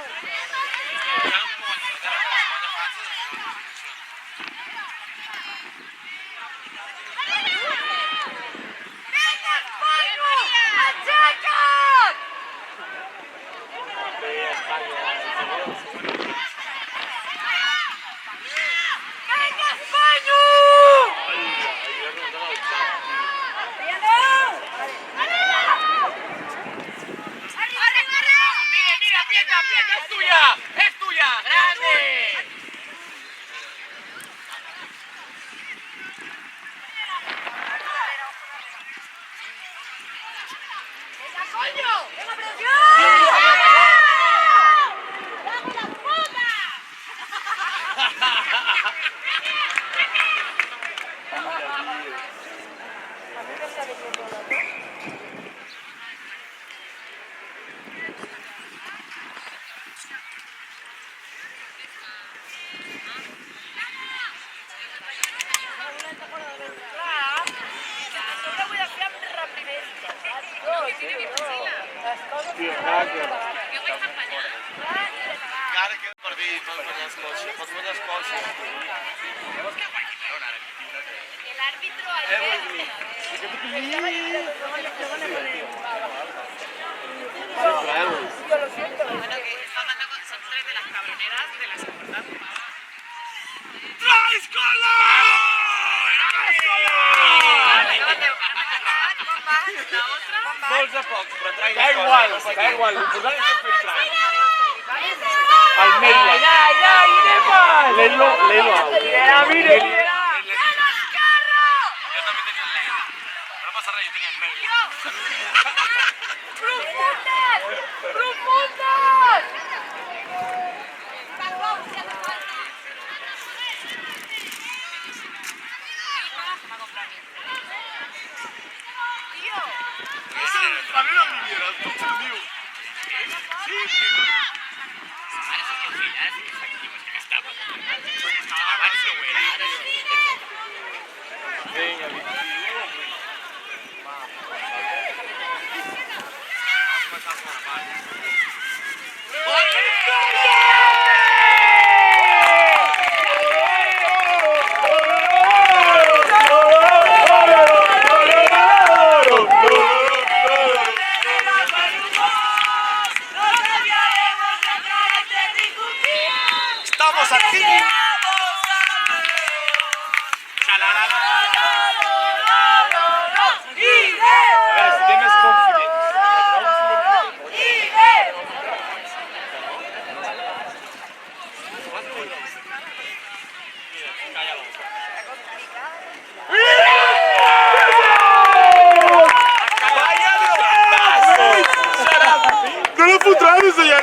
Mira, mira, aprieta, aprieta, es tuya, grande. Encara queda per dir, pots guanyar els cotxes, pots guanyar els cotxes. El árbitro al Bueno, que está hablando con son tres de las cabroneras de las importantes. Molts a pocs, però tragues Da igual, l'important és fer filtrar. El Meila. Lelo out. Mira, mira, mira. Jo també tenia el Leila. No passa res, jo tenia el Meila. A mi no m'hi era, tot se'n diu. Vinga, ¡Gol!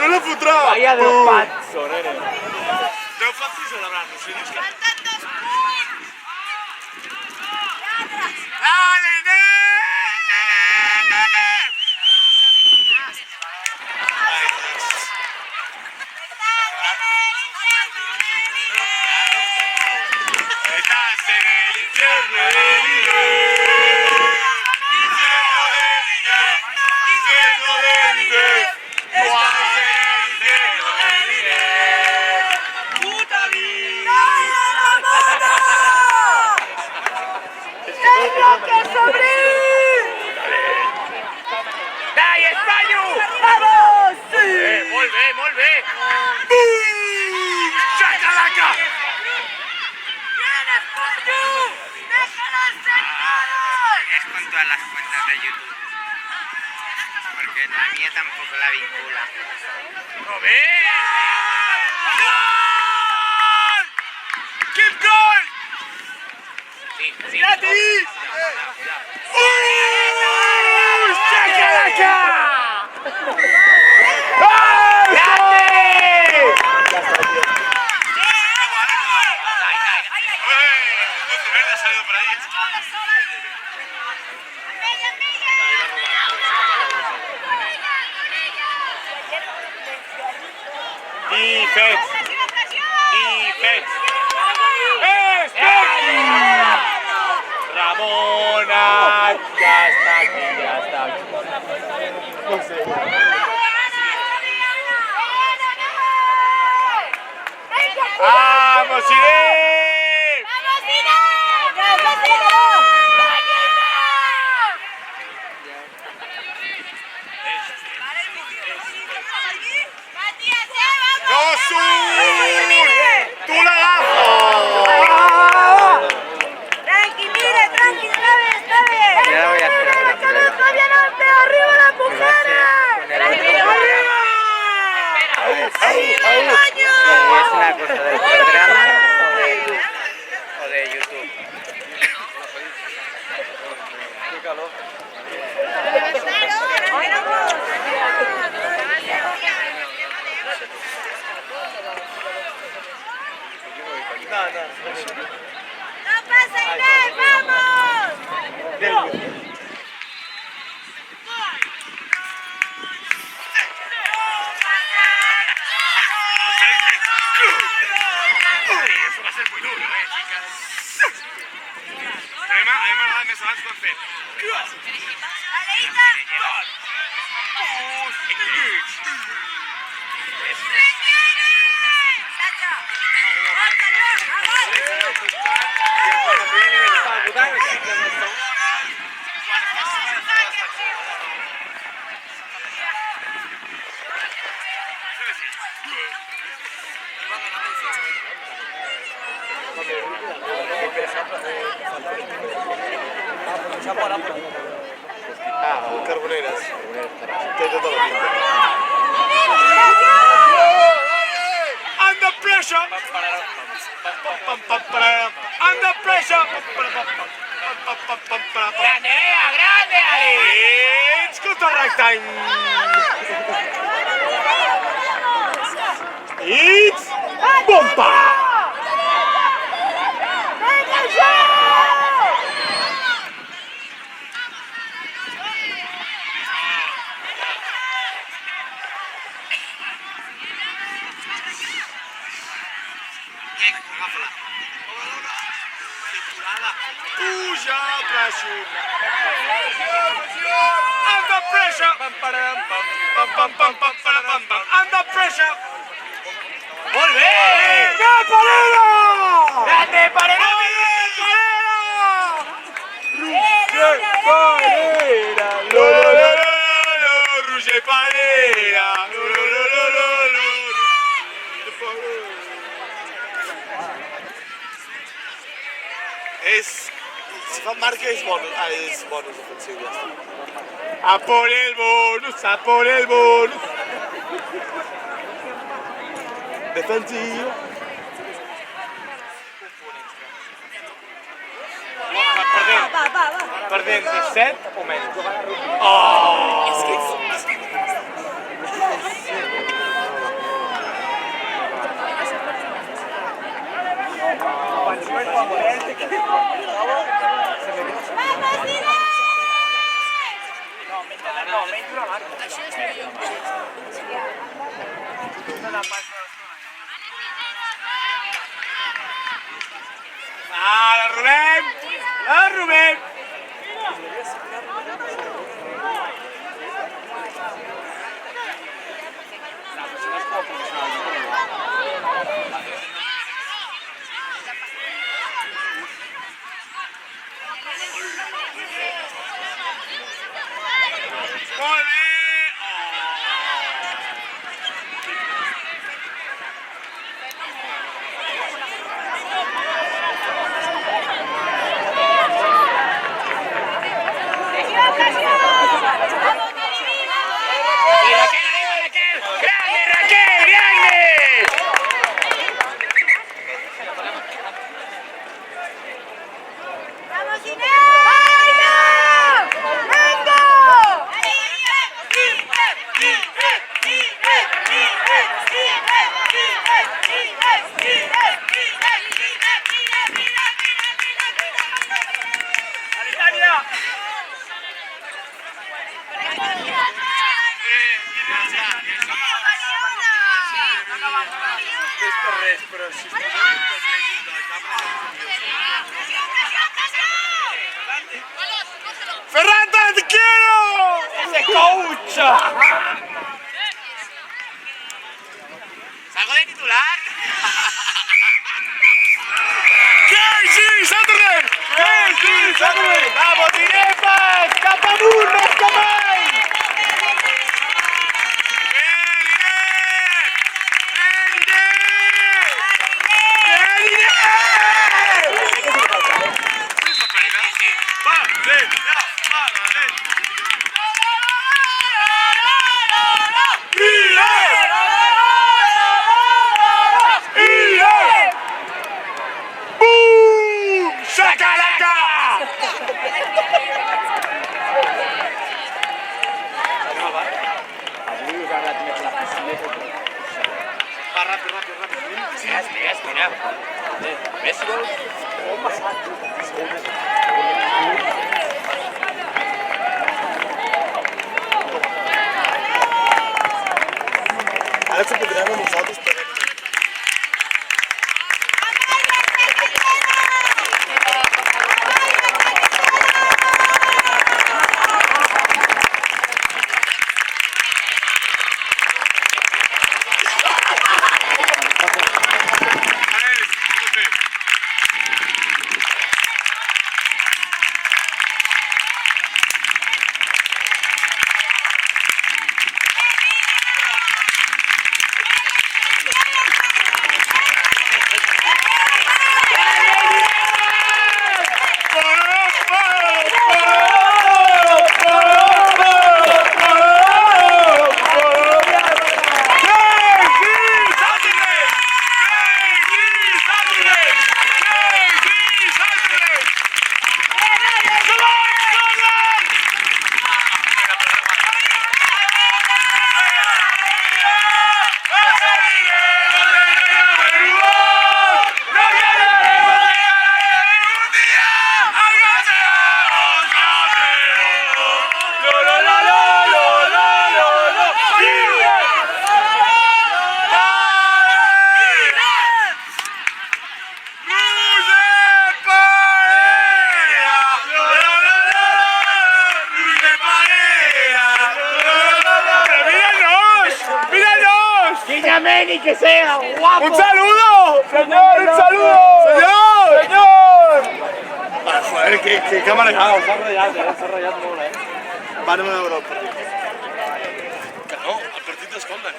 no lo fotrà! Vaya de pazzo, nene. Deu fatti celebrando, si dice. Faltan 2 punts! Dale, Estás en el infierno del Inés. Infierno del Inés. Infierno del Inés. Estás en el infierno del Inés. Puta vida. Dai, España! Vamos! Sí! Molt bé, molt bé. ¡Bum! ¡Chacalaca! ¡Bien, España! ¡Déjalos sentados! Es con todas las cuentas de YouTube. Porque la mía tampoco la vincula. ¡Robert! ¡Gol! ¡Keep going! ¡Gratis! ¡Uy! ¡Chacalaca! Defense. Defense. Ramona, ya está aquí, ya está aquí. No sé. ¡Vamos, Irene! ¡Tú la gafas! Tranqui, mire, tranqui, está bien, está bien. Ya voy a hacer otra prueba. ¡Fabián, arriba las mujeres! ¿Es una cosa del programa o de YouTube? ¡No pasa Inés, vamos! Eso va a ser muy duro, chicas. Además, me salas con fe. Ah, Carboneras. Té tota la pinta. Under pressure! Under pressure! Grande, Lea, grande, Ali. It's good to right time! It's bomba! Puja pressure! Under pressure! Under pressure! Molt bé. Parera! Grande, Parera. Roger Parera! Si fan marca és bonus. Ah, és bonus ofensiu, ja està. A por el bonus, a por el bonus. Defensiu. Perdent 17 o menys. ¡Ah, la Rubén! ¡La Rubén! ¡Ferran, te quiero! ¡Ese coach! ¿Salgo de titular? ¡KG Saturday! ¡KG Saturday! ¡Vamos, Dinepas! ¡Cap amunt, més que mai! Ara s'ho podrem a nosaltres, però... ¡Y que sea guapo! ¡Un saludo! ¡Señor, un saludo! ¡Señor! ¡Señor! Ah, joder, que ha manejado, s'ha ratllat molt, eh? Va, anem a veure el partit. Que no, el partit d'Escolta.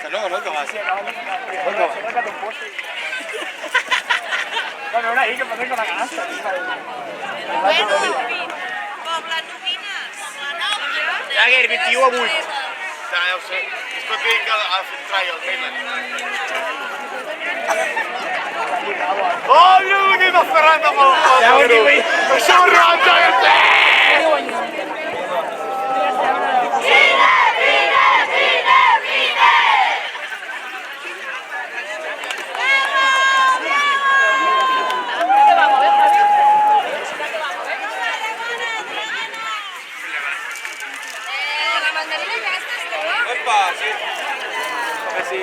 Que no, que vas. Bueno, ahora ahí que me tengo la canasta. Bueno, com la nomines? Jagger, 21 a 8. Ja ho sé. Es pot dir que ha fet try al Mainland. Oh, mira el que està Ferran amb el grup. Això ho ronda, La mandarina Opa, sí. A ver si